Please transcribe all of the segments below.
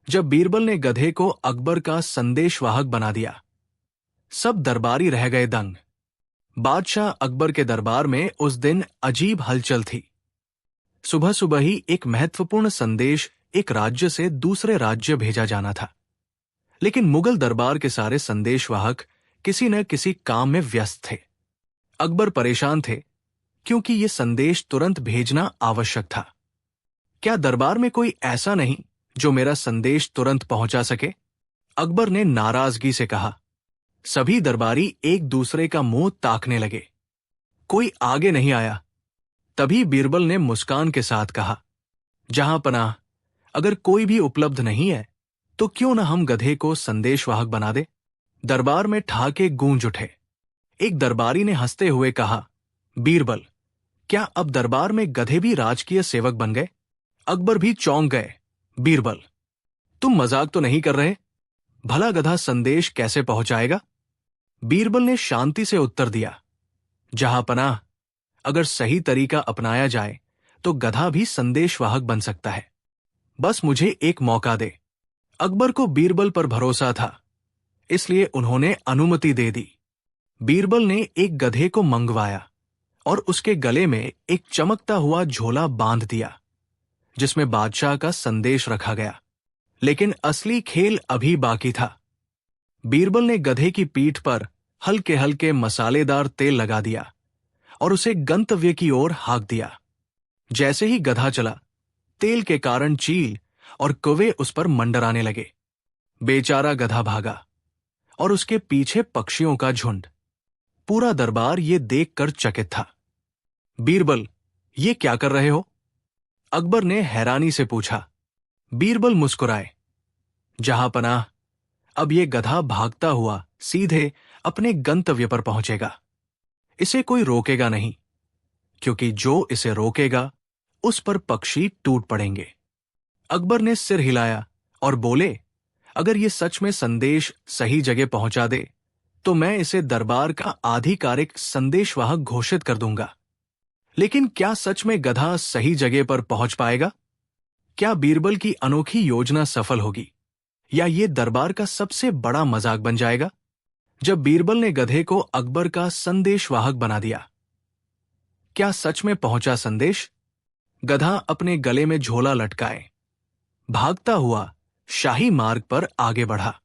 जब बीरबल ने गधे को अकबर का संदेशवाहक बना दिया, सब दरबारी रह गए दंग। बादशाह अकबर के दरबार में उस दिन अजीब हलचल थी। सुबह सुबह ही एक महत्वपूर्ण संदेश एक राज्य से दूसरे राज्य भेजा जाना था, लेकिन मुगल दरबार के सारे संदेशवाहक किसी न किसी काम में व्यस्त थे। अकबर परेशान थे क्योंकि ये संदेश तुरंत भेजना आवश्यक था। क्या दरबार में कोई ऐसा नहीं जो मेरा संदेश तुरंत पहुंचा सके? अकबर ने नाराजगी से कहा। सभी दरबारी एक दूसरे का मुंह ताकने लगे। कोई आगे नहीं आया। तभी बीरबल ने मुस्कान के साथ कहा, जहां पनाह, अगर कोई भी उपलब्ध नहीं है तो क्यों न हम गधे को संदेशवाहक बना दे। दरबार में ठहाके गूंज उठे। एक दरबारी ने हंसते हुए कहा, बीरबल, क्या अब दरबार में गधे भी राजकीय सेवक बन गए? अकबर भी चौंक गए। बीरबल, तुम मजाक तो नहीं कर रहे? भला गधा संदेश कैसे पहुंचाएगा? बीरबल ने शांति से उत्तर दिया, जहां पनाह, अगर सही तरीका अपनाया जाए तो गधा भी संदेशवाहक बन सकता है। बस मुझे एक मौका दे। अकबर को बीरबल पर भरोसा था, इसलिए उन्होंने अनुमति दे दी। बीरबल ने एक गधे को मंगवाया और उसके गले में एक चमकता हुआ झोला बांध दिया, जिसमें बादशाह का संदेश रखा गया। लेकिन असली खेल अभी बाकी था। बीरबल ने गधे की पीठ पर हल्के हल्के मसालेदार तेल लगा दिया और उसे गंतव्य की ओर हाँक दिया। जैसे ही गधा चला, तेल के कारण चील और कौवे उस पर मंडराने लगे। बेचारा गधा भागा और उसके पीछे पक्षियों का झुंड। पूरा दरबार ये देखकर चकित था। बीरबल, ये क्या कर रहे हो? अकबर ने हैरानी से पूछा। बीरबल मुस्कुराए। जहां पनाह, अब ये गधा भागता हुआ सीधे अपने गंतव्य पर पहुंचेगा। इसे कोई रोकेगा नहीं, क्योंकि जो इसे रोकेगा उस पर पक्षी टूट पड़ेंगे। अकबर ने सिर हिलाया और बोले, अगर ये सच में संदेश सही जगह पहुंचा दे तो मैं इसे दरबार का आधिकारिक संदेशवाहक घोषित कर दूंगा। लेकिन क्या सच में गधा सही जगह पर पहुंच पाएगा? क्या बीरबल की अनोखी योजना सफल होगी, या ये दरबार का सबसे बड़ा मजाक बन जाएगा? जब बीरबल ने गधे को अकबर का संदेशवाहक बना दिया, क्या सच में पहुंचा संदेश? गधा अपने गले में झोला लटकाए भागता हुआ शाही मार्ग पर आगे बढ़ा।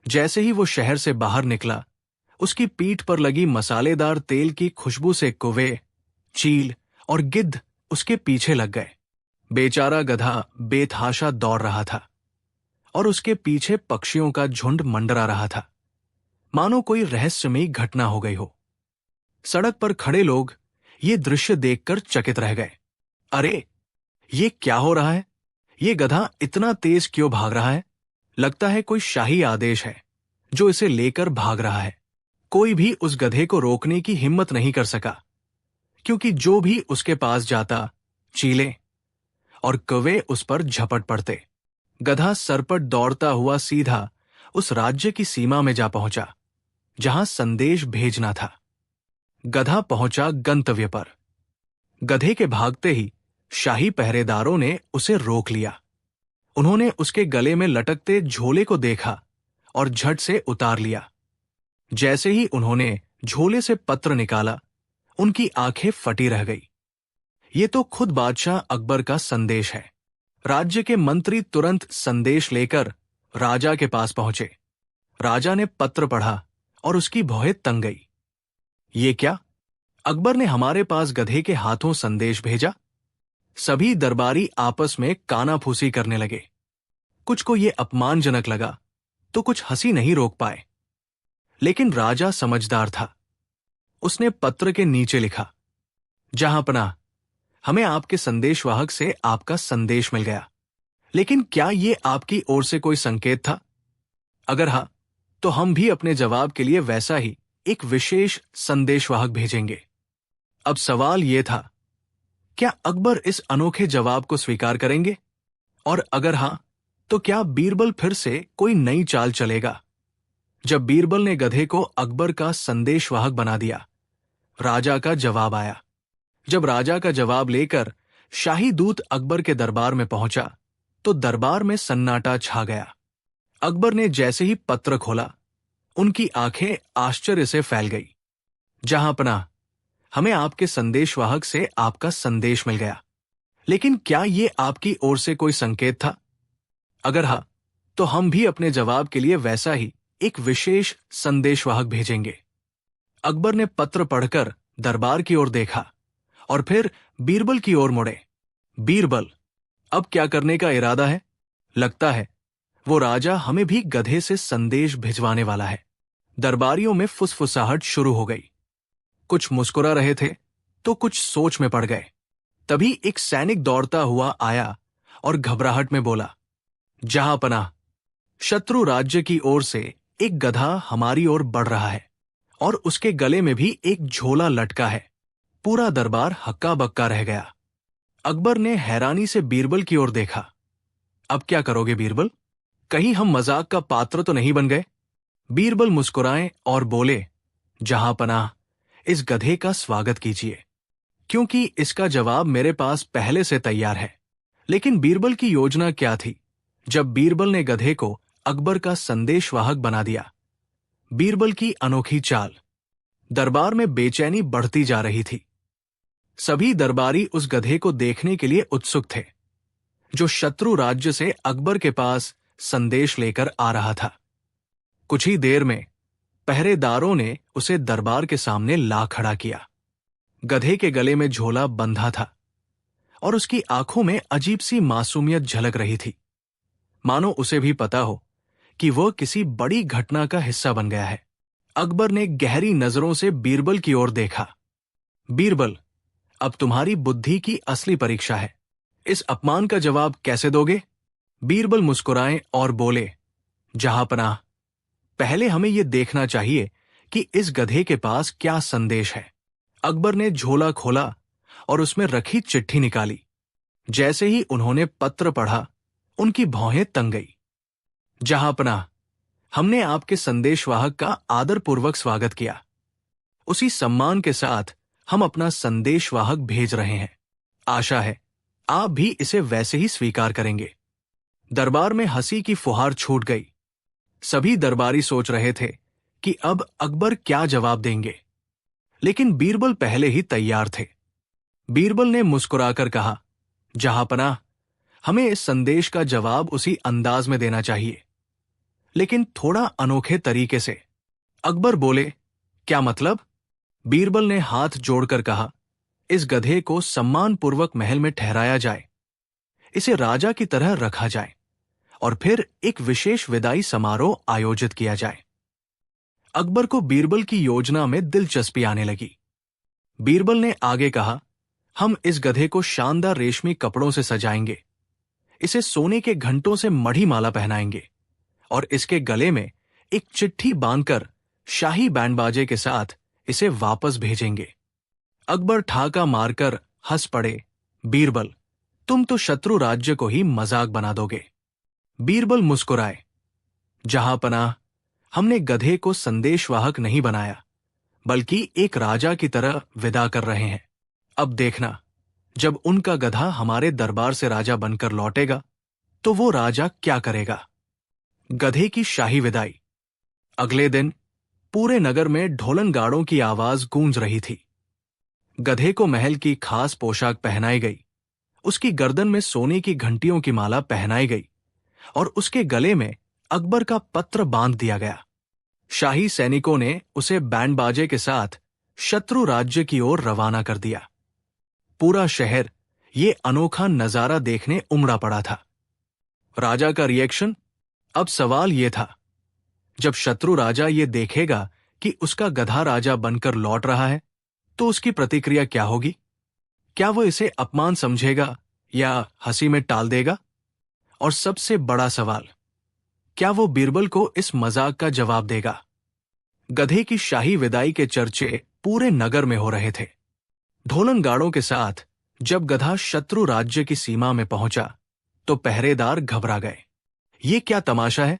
जैसे ही वो शहर से बाहर निकला, उसकी पीठ पर लगी मसालेदार तेल की खुशबू से कौवे, चील और गिद्ध उसके पीछे लग गए। बेचारा गधा बेतहाशा दौड़ रहा था और उसके पीछे पक्षियों का झुंड मंडरा रहा था, मानो कोई रहस्यमयी घटना हो गई हो। सड़क पर खड़े लोग ये दृश्य देखकर चकित रह गए। अरे, ये क्या हो रहा है? ये गधा इतना तेज क्यों भाग रहा है? लगता है कोई शाही आदेश है जो इसे लेकर भाग रहा है। कोई भी उस गधे को रोकने की हिम्मत नहीं कर सका, क्योंकि जो भी उसके पास जाता, चीलें और कौवे उस पर झपट पड़ते। गधा सरपट दौड़ता हुआ सीधा उस राज्य की सीमा में जा पहुंचा जहां संदेश भेजना था। गधा पहुंचा गंतव्य पर। गधे के भागते ही शाही पहरेदारों ने उसे रोक लिया। उन्होंने उसके गले में लटकते झोले को देखा और झट से उतार लिया। जैसे ही उन्होंने झोले से पत्र निकाला, उनकी आंखें फटी रह गई। ये तो खुद बादशाह अकबर का संदेश है। राज्य के मंत्री तुरंत संदेश लेकर राजा के पास पहुंचे। राजा ने पत्र पढ़ा और उसकी भौहें तंग गई। ये क्या? अकबर ने हमारे पास गधे के हाथों संदेश भेजा? सभी दरबारी आपस में कानाफूसी करने लगे। कुछ को यह अपमानजनक लगा तो कुछ हंसी नहीं रोक पाए। लेकिन राजा समझदार था। उसने पत्र के नीचे लिखा, जहां पनाह, हमें आपके संदेशवाहक से आपका संदेश मिल गया। लेकिन क्या यह आपकी ओर से कोई संकेत था? अगर हाँ, तो हम भी अपने जवाब के लिए वैसा ही एक विशेष संदेशवाहक भेजेंगे। अब सवाल यह था, क्या अकबर इस अनोखे जवाब को स्वीकार करेंगे? और अगर हां, तो क्या बीरबल फिर से कोई नई चाल चलेगा? जब बीरबल ने गधे को अकबर का संदेशवाहक बना दिया, राजा का जवाब आया। जब राजा का जवाब लेकर शाही दूत अकबर के दरबार में पहुंचा, तो दरबार में सन्नाटा छा गया। अकबर ने जैसे ही पत्र खोला, उनकी आंखें आश्चर्य से फैल गई। जहांपनाह, हमें आपके संदेशवाहक से आपका संदेश मिल गया, लेकिन क्या ये आपकी ओर से कोई संकेत था? अगर हाँ, तो हम भी अपने जवाब के लिए वैसा ही एक विशेष संदेशवाहक भेजेंगे। अकबर ने पत्र पढ़कर दरबार की ओर देखा और फिर बीरबल की ओर मुड़े। बीरबल, अब क्या करने का इरादा है? लगता है वो राजा हमें भी गधे से संदेश भिजवाने वाला है। दरबारियों में फुसफुसाहट शुरू हो गई। कुछ मुस्कुरा रहे थे तो कुछ सोच में पड़ गए। तभी एक सैनिक दौड़ता हुआ आया और घबराहट में बोला, जहांपनाह, शत्रु राज्य की ओर से एक गधा हमारी ओर बढ़ रहा है और उसके गले में भी एक झोला लटका है। पूरा दरबार हक्का बक्का रह गया। अकबर ने हैरानी से बीरबल की ओर देखा। अब क्या करोगे बीरबल? कहीं हम मजाक का पात्र तो नहीं बन गए? बीरबल मुस्कुराए और बोले, जहांपनाह, इस गधे का स्वागत कीजिए, क्योंकि इसका जवाब मेरे पास पहले से तैयार है। लेकिन बीरबल की योजना क्या थी? जब बीरबल ने गधे को अकबर का संदेशवाहक बना दिया। बीरबल की अनोखी चाल। दरबार में बेचैनी बढ़ती जा रही थी। सभी दरबारी उस गधे को देखने के लिए उत्सुक थे, जो शत्रु राज्य से अकबर के पास संदेश लेकर आ रहा था। कुछ ही देर में पहरेदारों ने उसे दरबार के सामने ला खड़ा किया। गधे के गले में झोला बंधा था और उसकी आंखों में अजीब सी मासूमियत झलक रही थी, मानो उसे भी पता हो कि वह किसी बड़ी घटना का हिस्सा बन गया है। अकबर ने गहरी नजरों से बीरबल की ओर देखा। बीरबल, अब तुम्हारी बुद्धि की असली परीक्षा है। इस अपमान का जवाब कैसे दोगे? बीरबल मुस्कुराए और बोले, जहांपनाह, पहले हमें यह देखना चाहिए कि इस गधे के पास क्या संदेश है। अकबर ने झोला खोला और उसमें रखी चिट्ठी निकाली। जैसे ही उन्होंने पत्र पढ़ा, उनकी भौहें तंग गई। जहांपनाह, हमने आपके संदेशवाहक का आदरपूर्वक स्वागत किया। उसी सम्मान के साथ हम अपना संदेशवाहक भेज रहे हैं। आशा है आप भी इसे वैसे ही स्वीकार करेंगे। दरबार में हंसी की फुहार छूट गई। सभी दरबारी सोच रहे थे कि अब अकबर क्या जवाब देंगे, लेकिन बीरबल पहले ही तैयार थे। बीरबल ने मुस्कुराकर कहा, जहांपनाह, हमें इस संदेश का जवाब उसी अंदाज में देना चाहिए, लेकिन थोड़ा अनोखे तरीके से। अकबर बोले, क्या मतलब? बीरबल ने हाथ जोड़कर कहा, इस गधे को सम्मानपूर्वक महल में ठहराया जाए, इसे राजा की तरह रखा जाए और फिर एक विशेष विदाई समारोह आयोजित किया जाए। अकबर को बीरबल की योजना में दिलचस्पी आने लगी। बीरबल ने आगे कहा, हम इस गधे को शानदार रेशमी कपड़ों से सजाएंगे, इसे सोने के घंटों से मढ़ी माला पहनाएंगे और इसके गले में एक चिट्ठी बांधकर शाही बैंडबाजे के साथ इसे वापस भेजेंगे। अकबर ठाका मारकर हंस पड़े, बीरबल, तुम तो शत्रु राज्य को ही मजाक बना दोगे। बीरबल मुस्कुराए, जहांपनाह, हमने गधे को संदेशवाहक नहीं बनाया, बल्कि एक राजा की तरह विदा कर रहे हैं। अब देखना, जब उनका गधा हमारे दरबार से राजा बनकर लौटेगा, तो वो राजा क्या करेगा। गधे की शाही विदाई। अगले दिन पूरे नगर में ढोलनगाड़ों की आवाज गूंज रही थी। गधे को महल की खास पोशाक पहनाई गई, उसकी गर्दन में सोने की घंटियों की माला पहनाई गई और उसके गले में अकबर का पत्र बांध दिया गया। शाही सैनिकों ने उसे बैंडबाजे के साथ शत्रु राज्य की ओर रवाना कर दिया। पूरा शहर ये अनोखा नजारा देखने उमड़ा पड़ा था। राजा का रिएक्शन? अब सवाल यह था, जब शत्रु राजा ये देखेगा कि उसका गधा राजा बनकर लौट रहा है, तो उसकी प्रतिक्रिया क्या होगी? क्या वो इसे अपमान समझेगा या हंसी में टाल देगा? और सबसे बड़ा सवाल, क्या वो बीरबल को इस मजाक का जवाब देगा? गधे की शाही विदाई के चर्चे पूरे नगर में हो रहे थे। ढोलनगाड़ों के साथ जब गधा शत्रु राज्य की सीमा में पहुंचा, तो पहरेदार घबरा गए। ये क्या तमाशा है?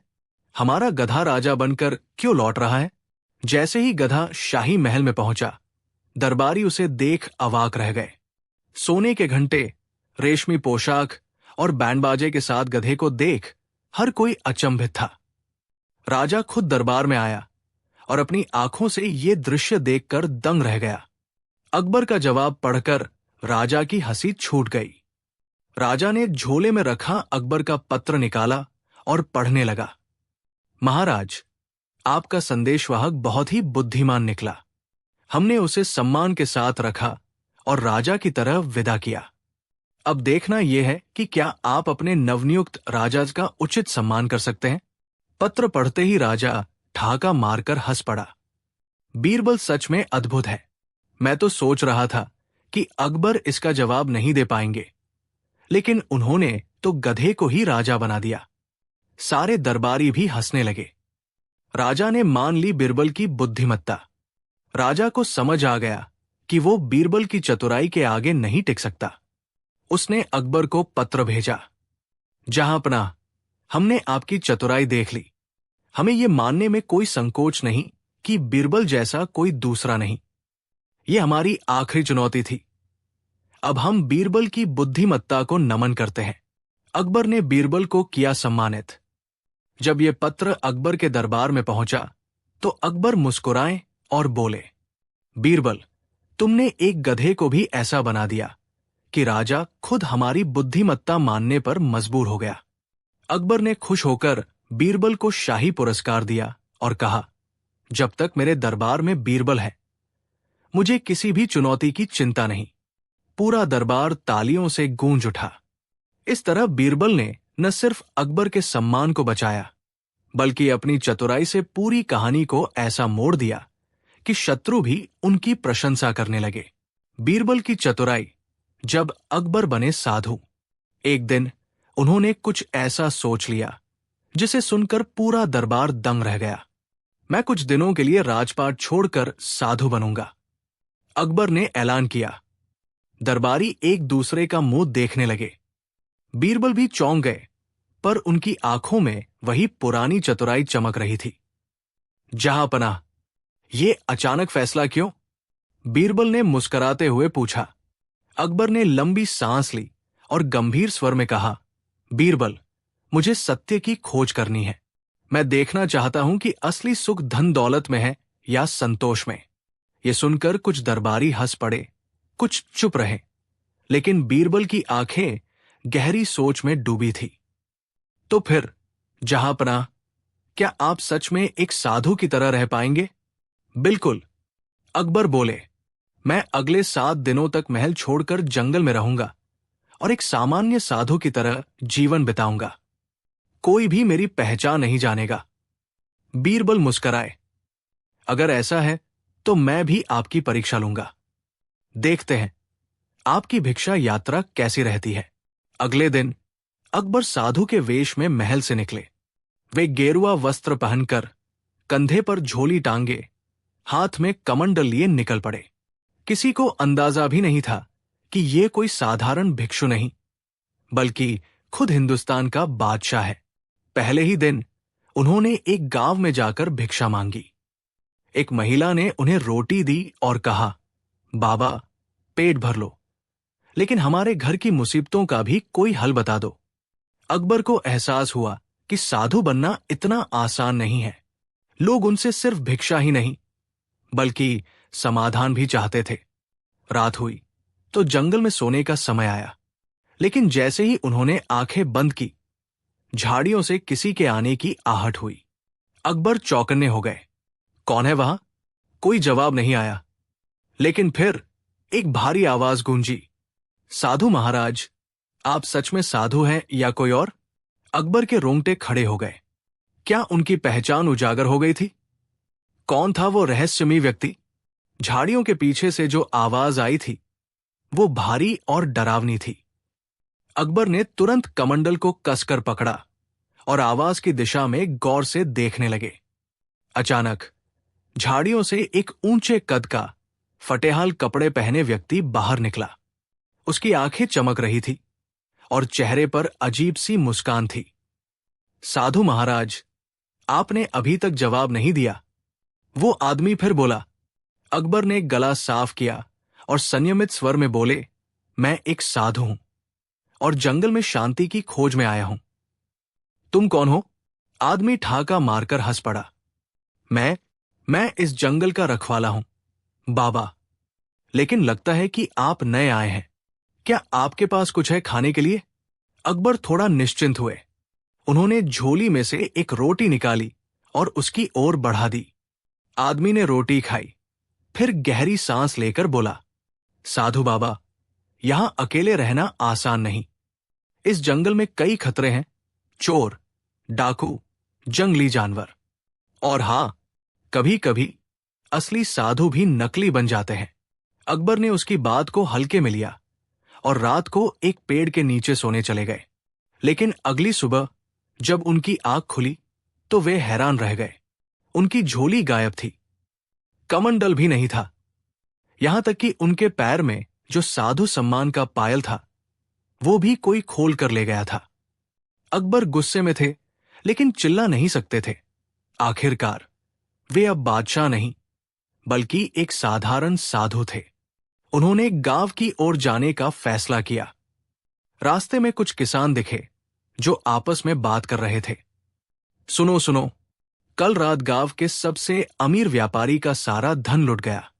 हमारा गधा राजा बनकर क्यों लौट रहा है? जैसे ही गधा शाही महल में पहुंचा, दरबारी उसे देख अवाक रह गए। सोने के घंटे, रेशमी पोशाक और बैंड बाजे के साथ गधे को देख हर कोई अचंभित था। राजा खुद दरबार में आया और अपनी आंखों से ये दृश्य देखकर दंग रह गया। अकबर का जवाब पढ़कर राजा की हंसी छूट गई। राजा ने एक झोले में रखा अकबर का पत्र निकाला और पढ़ने लगा। महाराज, आपका संदेशवाहक बहुत ही बुद्धिमान निकला। हमने उसे सम्मान के साथ रखा और राजा की तरह विदा किया। अब देखना यह है कि क्या आप अपने नवनियुक्त राजा का उचित सम्मान कर सकते हैं। पत्र पढ़ते ही राजा ठहाका मारकर हंस पड़ा। बीरबल सच में अद्भुत है। मैं तो सोच रहा था कि अकबर इसका जवाब नहीं दे पाएंगे, लेकिन उन्होंने तो गधे को ही राजा बना दिया। सारे दरबारी भी हंसने लगे। राजा ने मान ली बीरबल की बुद्धिमत्ता। राजा को समझ आ गया कि वो बीरबल की चतुराई के आगे नहीं टिक सकता। उसने अकबर को पत्र भेजा। जहांपनाह, हमने आपकी चतुराई देख ली। हमें यह मानने में कोई संकोच नहीं कि बीरबल जैसा कोई दूसरा नहीं। यह हमारी आखिरी चुनौती थी। अब हम बीरबल की बुद्धिमत्ता को नमन करते हैं। अकबर ने बीरबल को किया सम्मानित। जब यह पत्र अकबर के दरबार में पहुंचा तो अकबर मुस्कुराए और बोले, बीरबल, तुमने एक गधे को भी ऐसा बना दिया कि राजा खुद हमारी बुद्धिमत्ता मानने पर मजबूर हो गया। अकबर ने खुश होकर बीरबल को शाही पुरस्कार दिया और कहा, जब तक मेरे दरबार में बीरबल है, मुझे किसी भी चुनौती की चिंता नहीं। पूरा दरबार तालियों से गूंज उठा। इस तरह बीरबल ने न सिर्फ अकबर के सम्मान को बचाया, बल्कि अपनी चतुराई से पूरी कहानी को ऐसा मोड़ दिया कि शत्रु भी उनकी प्रशंसा करने लगे। बीरबल की चतुराई। जब अकबर बने साधु, एक दिन उन्होंने कुछ ऐसा सोच लिया जिसे सुनकर पूरा दरबार दंग रह गया। मैं कुछ दिनों के लिए राजपाट छोड़कर साधु बनूंगा, अकबर ने ऐलान किया। दरबारी एक दूसरे का मुंह देखने लगे। बीरबल भी चौंक गए, पर उनकी आंखों में वही पुरानी चतुराई चमक रही थी। जहांपनाह, ये अचानक फैसला क्यों? बीरबल ने मुस्कुराते हुए पूछा। अकबर ने लंबी सांस ली और गंभीर स्वर में कहा, बीरबल, मुझे सत्य की खोज करनी है। मैं देखना चाहता हूं कि असली सुख धन दौलत में है या संतोष में। यह सुनकर कुछ दरबारी हंस पड़े, कुछ चुप रहे, लेकिन बीरबल की आंखें गहरी सोच में डूबी थी। तो फिर जहांपनाह, क्या आप सच में एक साधु की तरह रह पाएंगे? बिल्कुल, अकबर बोले। मैं अगले 7 दिनों तक महल छोड़कर जंगल में रहूंगा और एक सामान्य साधु की तरह जीवन बिताऊंगा। कोई भी मेरी पहचान नहीं जानेगा। बीरबल मुस्कराए। अगर ऐसा है तो मैं भी आपकी परीक्षा लूंगा। देखते हैं आपकी भिक्षा यात्रा कैसी रहती है। अगले दिन अकबर साधु के वेश में महल से निकले। वे गेरुआ वस्त्र पहनकर, कंधे पर झोली टांगे, हाथ में कमंडल लिए निकल पड़े। किसी को अंदाजा भी नहीं था कि ये कोई साधारण भिक्षु नहीं, बल्कि खुद हिंदुस्तान का बादशाह है। पहले ही दिन उन्होंने एक गांव में जाकर भिक्षा मांगी। एक महिला ने उन्हें रोटी दी और कहा, बाबा, पेट भर लो, लेकिन हमारे घर की मुसीबतों का भी कोई हल बता दो। अकबर को एहसास हुआ कि साधु बनना इतना आसान नहीं है। लोग उनसे सिर्फ भिक्षा ही नहीं, बल्कि समाधान भी चाहते थे। रात हुई तो जंगल में सोने का समय आया, लेकिन जैसे ही उन्होंने आंखें बंद की, झाड़ियों से किसी के आने की आहट हुई। अकबर चौकन्ने हो गए। कौन है वहां? कोई जवाब नहीं आया। लेकिन फिर एक भारी आवाज गूंजी, साधु महाराज, आप सच में साधु हैं या कोई और? अकबर के रोंगटे खड़े हो गए। क्या उनकी पहचान उजागर हो गई थी? कौन था वो रहस्यमयी व्यक्ति? झाड़ियों के पीछे से जो आवाज आई थी वो भारी और डरावनी थी। अकबर ने तुरंत कमंडल को कसकर पकड़ा और आवाज की दिशा में गौर से देखने लगे। अचानक झाड़ियों से एक ऊंचे कद का, फटेहाल कपड़े पहने व्यक्ति बाहर निकला। उसकी आंखें चमक रही थी और चेहरे पर अजीब सी मुस्कान थी। साधु महाराज, आपने अभी तक जवाब नहीं दिया। वो आदमी फिर बोला। अकबर ने गला साफ किया और संयमित स्वर में बोले, मैं एक साधु हूं। और जंगल में शांति की खोज में आया हूं। तुम कौन हो? आदमी ठाका मारकर हंस पड़ा। मैं इस जंगल का रखवाला हूं, बाबा। लेकिन लगता है कि आप नए आए हैं। क्या आपके पास कुछ है खाने के लिए? अकबर थोड़ा निश्चिंत हुए। उन्होंने झोली में से एक रोटी निकाली और उसकी ओर बढ़ा दी। आदमी ने रोटी खाई, फिर गहरी सांस लेकर बोला, साधु बाबा, यहां अकेले रहना आसान नहीं। इस जंगल में कई खतरे हैं, चोर, डाकू, जंगली जानवर, और हां, कभी कभी असली साधु भी नकली बन जाते हैं। अकबर ने उसकी बात को हल्के में लिया और रात को एक पेड़ के नीचे सोने चले गए। लेकिन अगली सुबह जब उनकी आंख खुली तो वे हैरान रह गए। उनकी झोली गायब थी, कमंडल भी नहीं था। यहां तक कि उनके पैर में जो साधु सम्मान का पायल था वो भी कोई खोल कर ले गया था। अकबर गुस्से में थे, लेकिन चिल्ला नहीं सकते थे। आखिरकार वे अब बादशाह नहीं बल्कि एक साधारण साधु थे। उन्होंने गांव की ओर जाने का फैसला किया। रास्ते में कुछ किसान दिखे जो आपस में बात कर रहे थे। सुनो सुनो, कल रात गांव के सबसे अमीर व्यापारी का सारा धन लुट गया।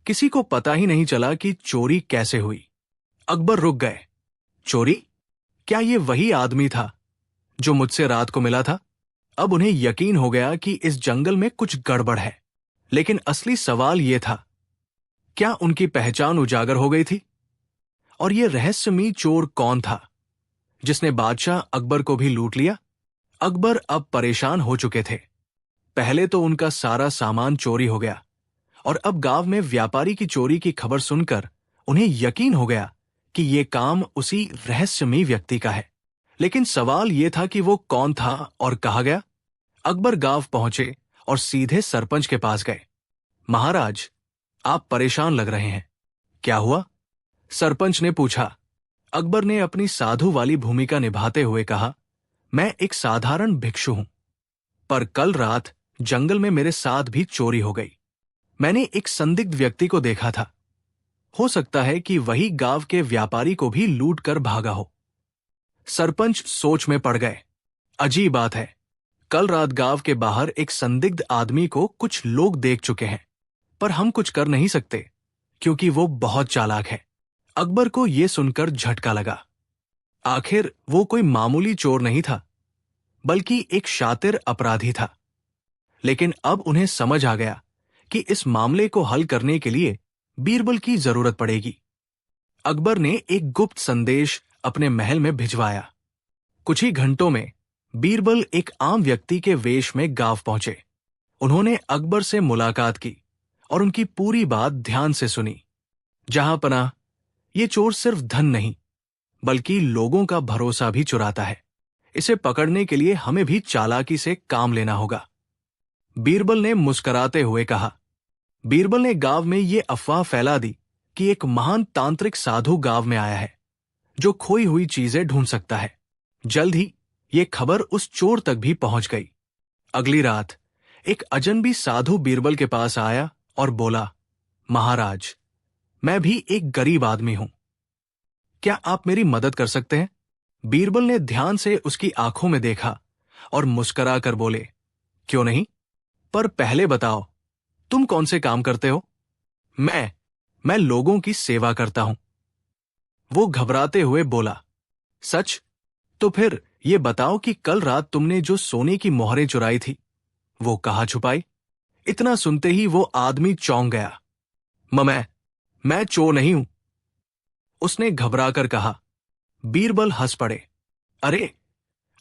किसी को पता ही नहीं चला कि चोरी कैसे हुई। अकबर रुक गए। चोरी? क्या ये वही आदमी था जो मुझसे रात को मिला था? अब उन्हें यकीन हो गया कि इस जंगल में कुछ गड़बड़ है। लेकिन असली सवाल यह था, क्या उनकी पहचान उजागर हो गई थी? और यह रहस्यमयी चोर कौन था जिसने बादशाह अकबर को भी लूट लिया? अकबर अब परेशान हो चुके थे। पहले तो उनका सारा सामान चोरी हो गया और अब गांव में व्यापारी की चोरी की खबर सुनकर उन्हें यकीन हो गया कि यह काम उसी रहस्यमयी व्यक्ति का है। लेकिन सवाल यह था कि वो कौन था और कहाँ गया? अकबर गांव पहुंचे और सीधे सरपंच के पास गए। महाराज, आप परेशान लग रहे हैं, क्या हुआ? सरपंच ने पूछा। अकबर ने अपनी साधु वाली भूमिका निभाते हुए कहा, मैं एक साधारण भिक्षु हूं, पर कल रात जंगल में मेरे साथ भी चोरी हो गई। मैंने एक संदिग्ध व्यक्ति को देखा था। हो सकता है कि वही गांव के व्यापारी को भी लूट कर भागा हो। सरपंच सोच में पड़ गए। अजीब बात है, कल रात गांव के बाहर एक संदिग्ध आदमी को कुछ लोग देख चुके हैं, पर हम कुछ कर नहीं सकते क्योंकि वो बहुत चालाक है। अकबर को यह सुनकर झटका लगा। आखिर वो कोई मामूली चोर नहीं था, बल्कि एक शातिर अपराधी था। लेकिन अब उन्हें समझ आ गया कि इस मामले को हल करने के लिए बीरबल की जरूरत पड़ेगी। अकबर ने एक गुप्त संदेश अपने महल में भिजवाया। कुछ ही घंटों में बीरबल एक आम व्यक्ति के वेश में गांव पहुंचे। उन्होंने अकबर से मुलाकात की और उनकी पूरी बात ध्यान से सुनी। जहां पनाह, ये चोर सिर्फ धन नहीं बल्कि लोगों का भरोसा भी चुराता है। इसे पकड़ने के लिए हमें भी चालाकी से काम लेना होगा, बीरबल ने मुस्कुराते हुए कहा। बीरबल ने गांव में ये अफवाह फैला दी कि एक महान तांत्रिक साधु गांव में आया है जो खोई हुई चीजें ढूंढ सकता है। जल्द ही ये खबर उस चोर तक भी पहुंच गई। अगली रात एक अजनबी साधु बीरबल के पास आया और बोला, महाराज, मैं भी एक गरीब आदमी हूं, क्या आप मेरी मदद कर सकते हैं? बीरबल ने ध्यान से उसकी आंखों में देखा और मुस्कुरा कर बोले, क्यों नहीं, पर पहले बताओ, तुम कौन से काम करते हो? मैं लोगों की सेवा करता हूं। वो घबराते हुए बोला, सच? तो फिर ये बताओ कि कल रात तुमने जो सोने की मोहरें चुराई थी वो कहाँ छुपाई? इतना सुनते ही वो आदमी चौंक गया। मैं चोर नहीं हूं, उसने घबराकर कहा। बीरबल हंस पड़े। अरे,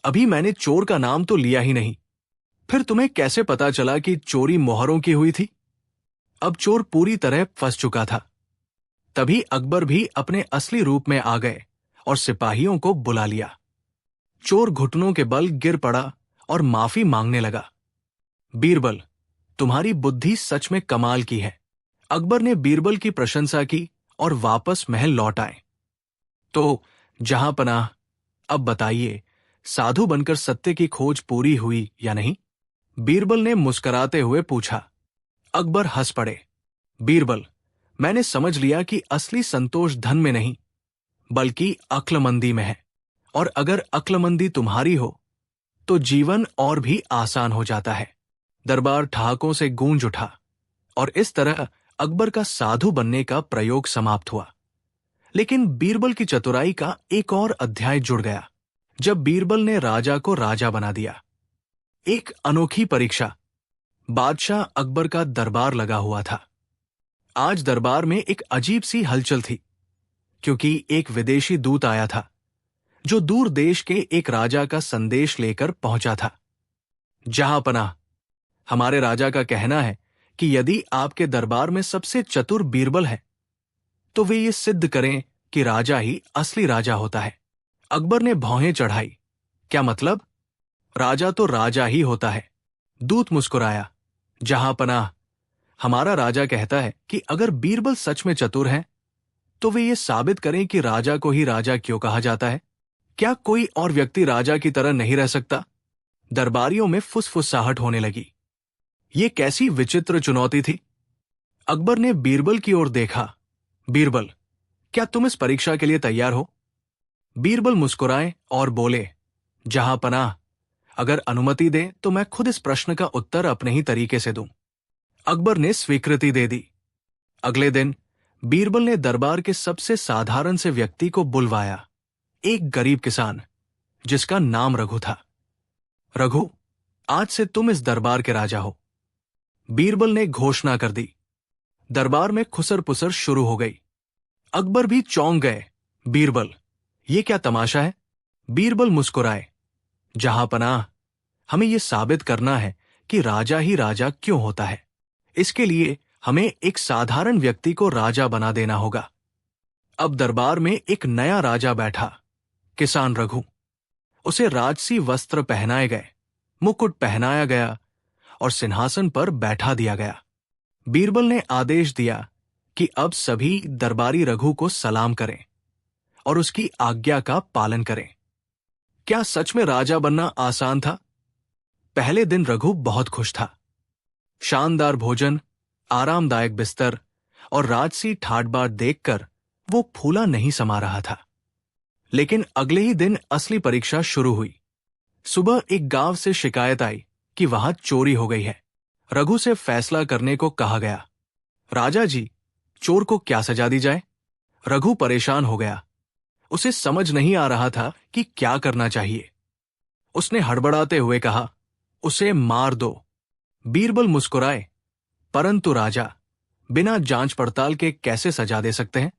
अभी मैंने चोर का नाम तो लिया ही नहीं, फिर तुम्हें कैसे पता चला कि चोरी मोहरों की हुई थी? अब चोर पूरी तरह फंस चुका था। तभी अकबर भी अपने असली रूप में आ गए और सिपाहियों को बुला लिया। चोर घुटनों के बल गिर पड़ा और माफी मांगने लगा। बीरबल, तुम्हारी बुद्धि सच में कमाल की है। अकबर ने बीरबल की प्रशंसा की और वापस महल लौट आए। तो जहां पनाह, अब बताइए, साधु बनकर सत्य की खोज पूरी हुई या नहीं? बीरबल ने मुस्कुराते हुए पूछा। अकबर हंस पड़े। बीरबल, मैंने समझ लिया कि असली संतोष धन में नहीं बल्कि अक्लमंदी में है। और अगर अक्लमंदी तुम्हारी हो तो जीवन और भी आसान हो जाता है। दरबार ठहाकों से गूंज उठा और इस तरह अकबर का साधु बनने का प्रयोग समाप्त हुआ। लेकिन बीरबल की चतुराई का एक और अध्याय जुड़ गया जब बीरबल ने राजा को राजा बना दिया। एक अनोखी परीक्षा। बादशाह अकबर का दरबार लगा हुआ था। आज दरबार में एक अजीब सी हलचल थी, क्योंकि एक विदेशी दूत आया था जो दूर देश के एक राजा का संदेश लेकर पहुंचा था। जहां पनाह, हमारे राजा का कहना है कि यदि आपके दरबार में सबसे चतुर बीरबल है तो वे ये सिद्ध करें कि राजा ही असली राजा होता है। अकबर ने भौहें चढ़ाई। क्या मतलब? राजा तो राजा ही होता है। दूत मुस्कुराया। जहां पनाह, हमारा राजा कहता है कि अगर बीरबल सच में चतुर हैं तो वे ये साबित करें कि राजा को ही राजा क्यों कहा जाता है। क्या कोई और व्यक्ति राजा की तरह नहीं रह सकता? दरबारियों में फुसफुसाहट होने लगी। ये कैसी विचित्र चुनौती थी। अकबर ने बीरबल की ओर देखा। बीरबल, क्या तुम इस परीक्षा के लिए तैयार हो? बीरबल मुस्कुराए और बोले, जहां पनाह, अगर अनुमति दे तो मैं खुद इस प्रश्न का उत्तर अपने ही तरीके से दूं। अकबर ने स्वीकृति दे दी। अगले दिन बीरबल ने दरबार के सबसे साधारण से व्यक्ति को बुलवाया, एक गरीब किसान जिसका नाम रघु था। रघु, आज से तुम इस दरबार के राजा हो। बीरबल ने घोषणा कर दी। दरबार में खुसर पुसर शुरू हो गई। अकबर भी चौंक गए। बीरबल, ये क्या तमाशा है? बीरबल मुस्कुराए। जहां पनाह, हमें यह साबित करना है कि राजा ही राजा क्यों होता है। इसके लिए हमें एक साधारण व्यक्ति को राजा बना देना होगा। अब दरबार में एक नया राजा बैठा, किसान रघु। उसे राजसी वस्त्र पहनाए गए, मुकुट पहनाया गया और सिंहासन पर बैठा दिया गया। बीरबल ने आदेश दिया कि अब सभी दरबारी रघु को सलाम करें और उसकी आज्ञा का पालन करें। क्या सच में राजा बनना आसान था? पहले दिन रघु बहुत खुश था। शानदार भोजन, आरामदायक बिस्तर और राजसी ठाट बाट देखकर वो फूला नहीं समा रहा था। लेकिन अगले ही दिन असली परीक्षा शुरू हुई। सुबह एक गांव से शिकायत आई कि वहां चोरी हो गई है। रघु से फैसला करने को कहा गया। राजा जी, चोर को क्या सजा दी जाए? रघु परेशान हो गया। उसे समझ नहीं आ रहा था कि क्या करना चाहिए। उसने हड़बड़ाते हुए कहा, उसे मार दो। बीरबल मुस्कुराए, परंतु राजा, बिना जांच पड़ताल के कैसे सजा दे सकते हैं?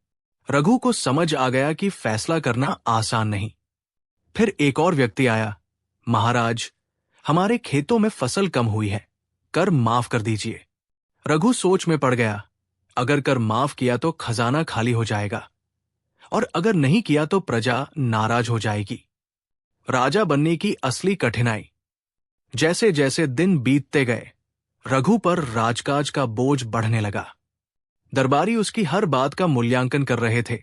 रघु को समझ आ गया कि फैसला करना आसान नहीं। फिर एक और व्यक्ति आया। महाराज, हमारे खेतों में फसल कम हुई है, कर माफ कर दीजिए। रघु सोच में पड़ गया। अगर कर माफ किया तो खजाना खाली हो जाएगा और अगर नहीं किया तो प्रजा नाराज हो जाएगी। राजा बनने की असली कठिनाई। जैसे जैसे दिन बीतते गए, रघु पर राजकाज का बोझ बढ़ने लगा। दरबारी उसकी हर बात का मूल्यांकन कर रहे थे।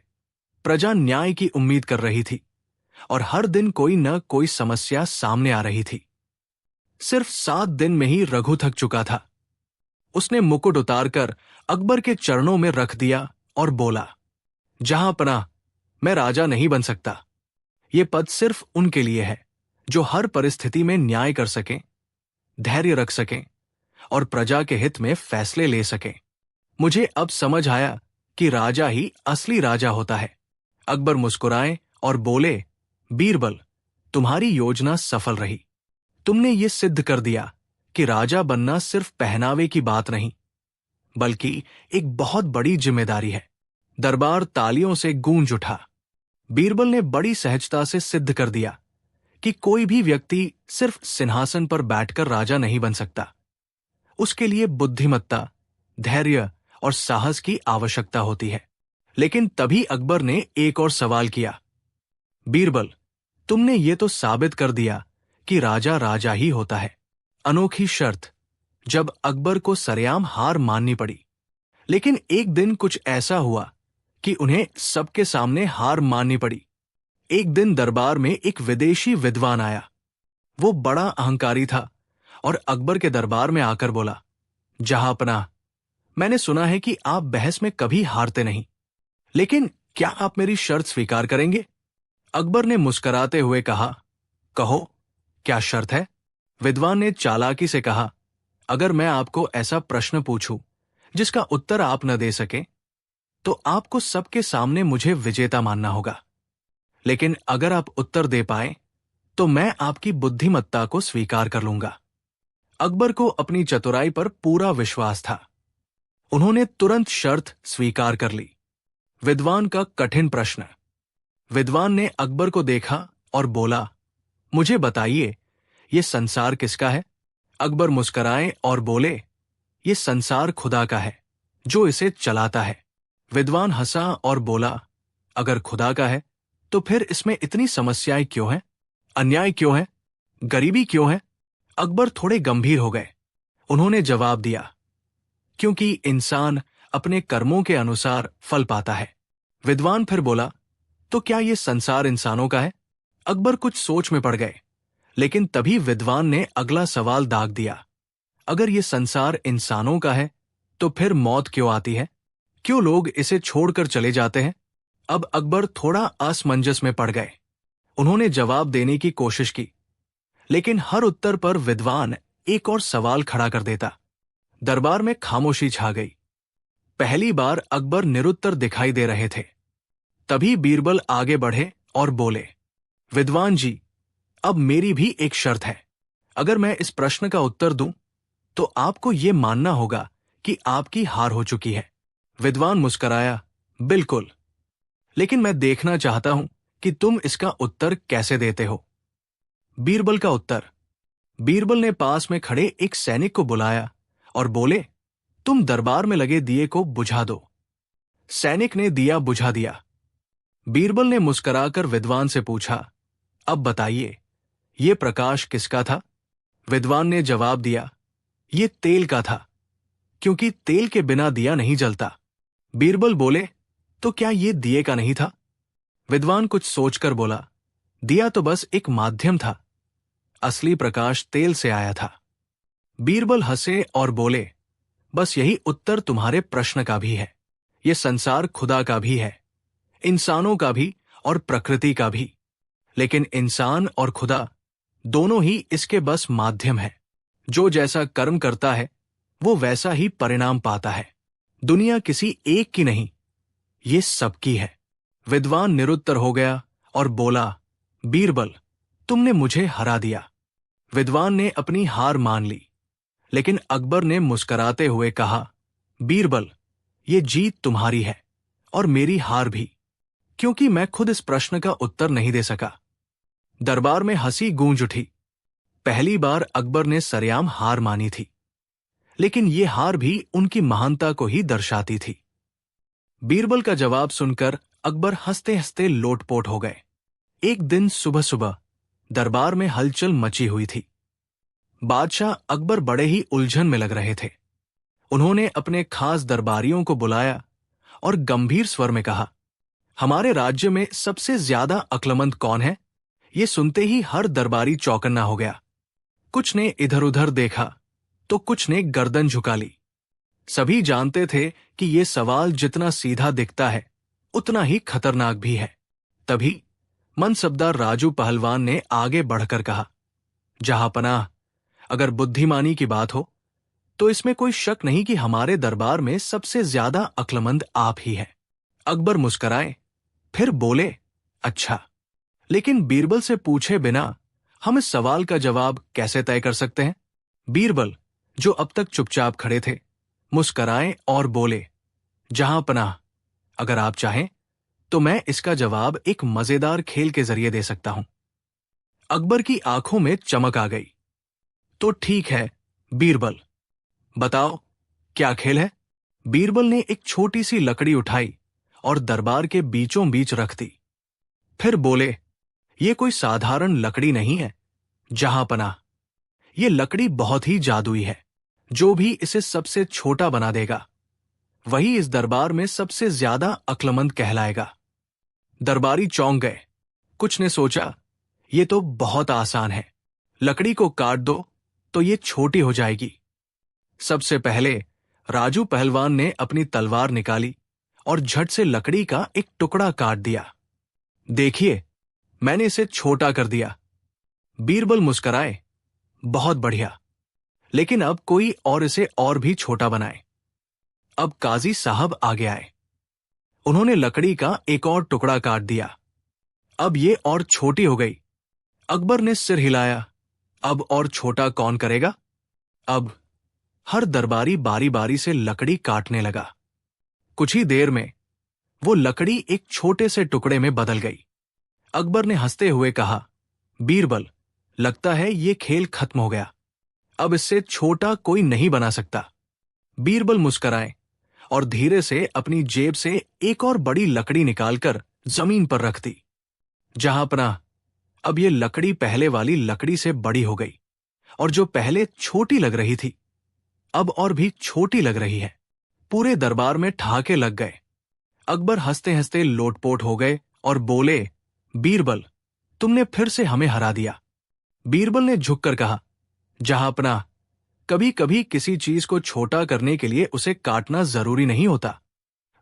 प्रजा न्याय की उम्मीद कर रही थी और हर दिन कोई न कोई समस्या सामने आ रही थी। सिर्फ 7 दिन में ही रघु थक चुका था। उसने मुकुट उतारकर अकबर के चरणों में रख दिया और बोला, जहां पनाह, मैं राजा नहीं बन सकता। ये पद सिर्फ उनके लिए है जो हर परिस्थिति में न्याय कर सकें, धैर्य रख सकें और प्रजा के हित में फैसले ले सकें। मुझे अब समझ आया कि राजा ही असली राजा होता है। अकबर मुस्कुराए और बोले, बीरबल, तुम्हारी योजना सफल रही। तुमने ये सिद्ध कर दिया कि राजा बनना सिर्फ पहनावे की बात नहीं, बल्कि एक बहुत बड़ी जिम्मेदारी है। दरबार तालियों से गूंज उठा। बीरबल ने बड़ी सहजता से सिद्ध कर दिया कि कोई भी व्यक्ति सिर्फ सिंहासन पर बैठकर राजा नहीं बन सकता। उसके लिए बुद्धिमत्ता, धैर्य और साहस की आवश्यकता होती है। लेकिन तभी अकबर ने एक और सवाल किया, बीरबल, तुमने ये तो साबित कर दिया कि राजा राजा ही होता है। अनोखी शर्त। जब अकबर को सरेआम हार माननी पड़ी। लेकिन एक दिन कुछ ऐसा हुआ कि उन्हें सबके सामने हार माननी पड़ी। एक दिन दरबार में एक विदेशी विद्वान आया। वो बड़ा अहंकारी था और अकबर के दरबार में आकर बोला, जहां पनाह, मैंने सुना है कि आप बहस में कभी हारते नहीं, लेकिन क्या आप मेरी शर्त स्वीकार करेंगे? अकबर ने मुस्कुराते हुए कहा, कहो, क्या शर्त है? विद्वान ने चालाकी से कहा, अगर मैं आपको ऐसा प्रश्न पूछूं जिसका उत्तर आप न दे सके, तो आपको सबके सामने मुझे विजेता मानना होगा। लेकिन अगर आप उत्तर दे पाए, तो मैं आपकी बुद्धिमत्ता को स्वीकार कर लूंगा। अकबर को अपनी चतुराई पर पूरा विश्वास था। उन्होंने तुरंत शर्त स्वीकार कर ली। विद्वान का कठिन प्रश्न। विद्वान ने अकबर को देखा और बोला, मुझे बताइए, ये संसार किसका है? अकबर मुस्कुराए और बोले, ये संसार खुदा का है, जो इसे चलाता है। विद्वान हंसा और बोला, अगर खुदा का है, तो फिर इसमें इतनी समस्याएं क्यों हैं? अन्याय क्यों है? गरीबी क्यों है? अकबर थोड़े गंभीर हो गए। उन्होंने जवाब दिया, क्योंकि इंसान अपने कर्मों के अनुसार फल पाता है। विद्वान फिर बोला, तो क्या ये संसार इंसानों का है? अकबर कुछ सोच में पड़ गए, लेकिन तभी विद्वान ने अगला सवाल दाग दिया, अगर ये संसार इंसानों का है, तो फिर मौत क्यों आती है? क्यों लोग इसे छोड़कर चले जाते हैं? अब अकबर थोड़ा असमंजस में पड़ गए। उन्होंने जवाब देने की कोशिश की, लेकिन हर उत्तर पर विद्वान एक और सवाल खड़ा कर देता। दरबार में खामोशी छा गई। पहली बार अकबर निरुत्तर दिखाई दे रहे थे। तभी बीरबल आगे बढ़े और बोले, विद्वान जी, अब मेरी भी एक शर्त है। अगर मैं इस प्रश्न का उत्तर दूं, तो आपको यह मानना होगा कि आपकी हार हो चुकी है। विद्वान मुस्कुराया, बिल्कुल, लेकिन मैं देखना चाहता हूं कि तुम इसका उत्तर कैसे देते हो। बीरबल का उत्तर। बीरबल ने पास में खड़े एक सैनिक को बुलाया और बोले, तुम दरबार में लगे दिए को बुझा दो। सैनिक ने दिया बुझा दिया। बीरबल ने मुस्कुराकर विद्वान से पूछा, अब बताइए, ये प्रकाश किसका था? विद्वान ने जवाब दिया, ये तेल का था, क्योंकि तेल के बिना दिया नहीं जलता। बीरबल बोले, तो क्या ये दिए का नहीं था? विद्वान कुछ सोचकर बोला, दिया तो बस एक माध्यम था, असली प्रकाश तेल से आया था। बीरबल हंसे और बोले, बस यही उत्तर तुम्हारे प्रश्न का भी है। ये संसार खुदा का भी है, इंसानों का भी और प्रकृति का भी, लेकिन इंसान और खुदा दोनों ही इसके बस माध्यम है। जो जैसा कर्म करता है, वो वैसा ही परिणाम पाता है। दुनिया किसी एक की नहीं, ये सबकी है। विद्वान निरुत्तर हो गया और बोला, बीरबल, तुमने मुझे हरा दिया। विद्वान ने अपनी हार मान ली, लेकिन अकबर ने मुस्कुराते हुए कहा, बीरबल, ये जीत तुम्हारी है और मेरी हार भी, क्योंकि मैं खुद इस प्रश्न का उत्तर नहीं दे सका। दरबार में हंसी गूंज उठी। पहली बार अकबर ने सरेआम हार मानी थी, लेकिन ये हार भी उनकी महानता को ही दर्शाती थी। बीरबल का जवाब सुनकर अकबर हंसते हंसते लोटपोट हो गए। एक दिन सुबह सुबह दरबार में हलचल मची हुई थी। बादशाह अकबर बड़े ही उलझन में लग रहे थे। उन्होंने अपने खास दरबारियों को बुलाया और गंभीर स्वर में कहा, हमारे राज्य में सबसे ज्यादा अक्लमंद कौन है? ये सुनते ही हर दरबारी चौकन्ना हो गया। कुछ ने इधर उधर देखा तो कुछ ने गर्दन झुका ली। सभी जानते थे कि ये सवाल जितना सीधा दिखता है, उतना ही खतरनाक भी है। तभी मनसबदार राजू पहलवान ने आगे बढ़कर कहा, जहांपनाह, अगर बुद्धिमानी की बात हो, तो इसमें कोई शक नहीं कि हमारे दरबार में सबसे ज्यादा अक्लमंद आप ही हैं। अकबर मुस्कुराए, फिर बोले, अच्छा, लेकिन बीरबल से पूछे बिना हम इस सवाल का जवाब कैसे तय कर सकते हैं? बीरबल, जो अब तक चुपचाप खड़े थे, मुस्कुराए और बोले, जहांपनाह, अगर आप चाहें तो मैं इसका जवाब एक मजेदार खेल के जरिए दे सकता हूं। अकबर की आंखों में चमक आ गई। तो ठीक है बीरबल, बताओ, क्या खेल है? बीरबल ने एक छोटी सी लकड़ी उठाई और दरबार के बीचों बीच रख दी। फिर बोले, ये कोई साधारण लकड़ी नहीं है, जहांपनाह, ये लकड़ी बहुत ही जादुई है। जो भी इसे सबसे छोटा बना देगा, वही इस दरबार में सबसे ज्यादा अक्लमंद कहलाएगा। दरबारी चौंक गए। कुछ ने सोचा, ये तो बहुत आसान है, लकड़ी को काट दो तो ये छोटी हो जाएगी। सबसे पहले राजू पहलवान ने अपनी तलवार निकाली और झट से लकड़ी का एक टुकड़ा काट दिया। देखिए, मैंने इसे छोटा कर दिया। बीरबल मुस्कुराए, बहुत बढ़िया, लेकिन अब कोई और इसे और भी छोटा बनाए। अब काजी साहब आगे आए। उन्होंने लकड़ी का एक और टुकड़ा काट दिया। अब ये और छोटी हो गई। अकबर ने सिर हिलाया, अब और छोटा कौन करेगा? अब हर दरबारी बारी बारी से लकड़ी काटने लगा। कुछ ही देर में वो लकड़ी एक छोटे से टुकड़े में बदल गई। अकबर ने हंसते हुए कहा, बीरबल, लगता है ये खेल खत्म हो गया। अब इससे छोटा कोई नहीं बना सकता। बीरबल मुस्कुराए और धीरे से अपनी जेब से एक और बड़ी लकड़ी निकालकर जमीन पर रख दी। जहां पनाह, अब ये लकड़ी पहले वाली लकड़ी से बड़ी हो गई और जो पहले छोटी लग रही थी अब और भी छोटी लग रही है। पूरे दरबार में ठहाके लग गए। अकबर हंसते हंसते लोटपोट हो गए और बोले, बीरबल, तुमने फिर से हमें हरा दिया। बीरबल ने झुककर कहा, जहांपनाह, कभी कभी किसी चीज को छोटा करने के लिए उसे काटना जरूरी नहीं होता,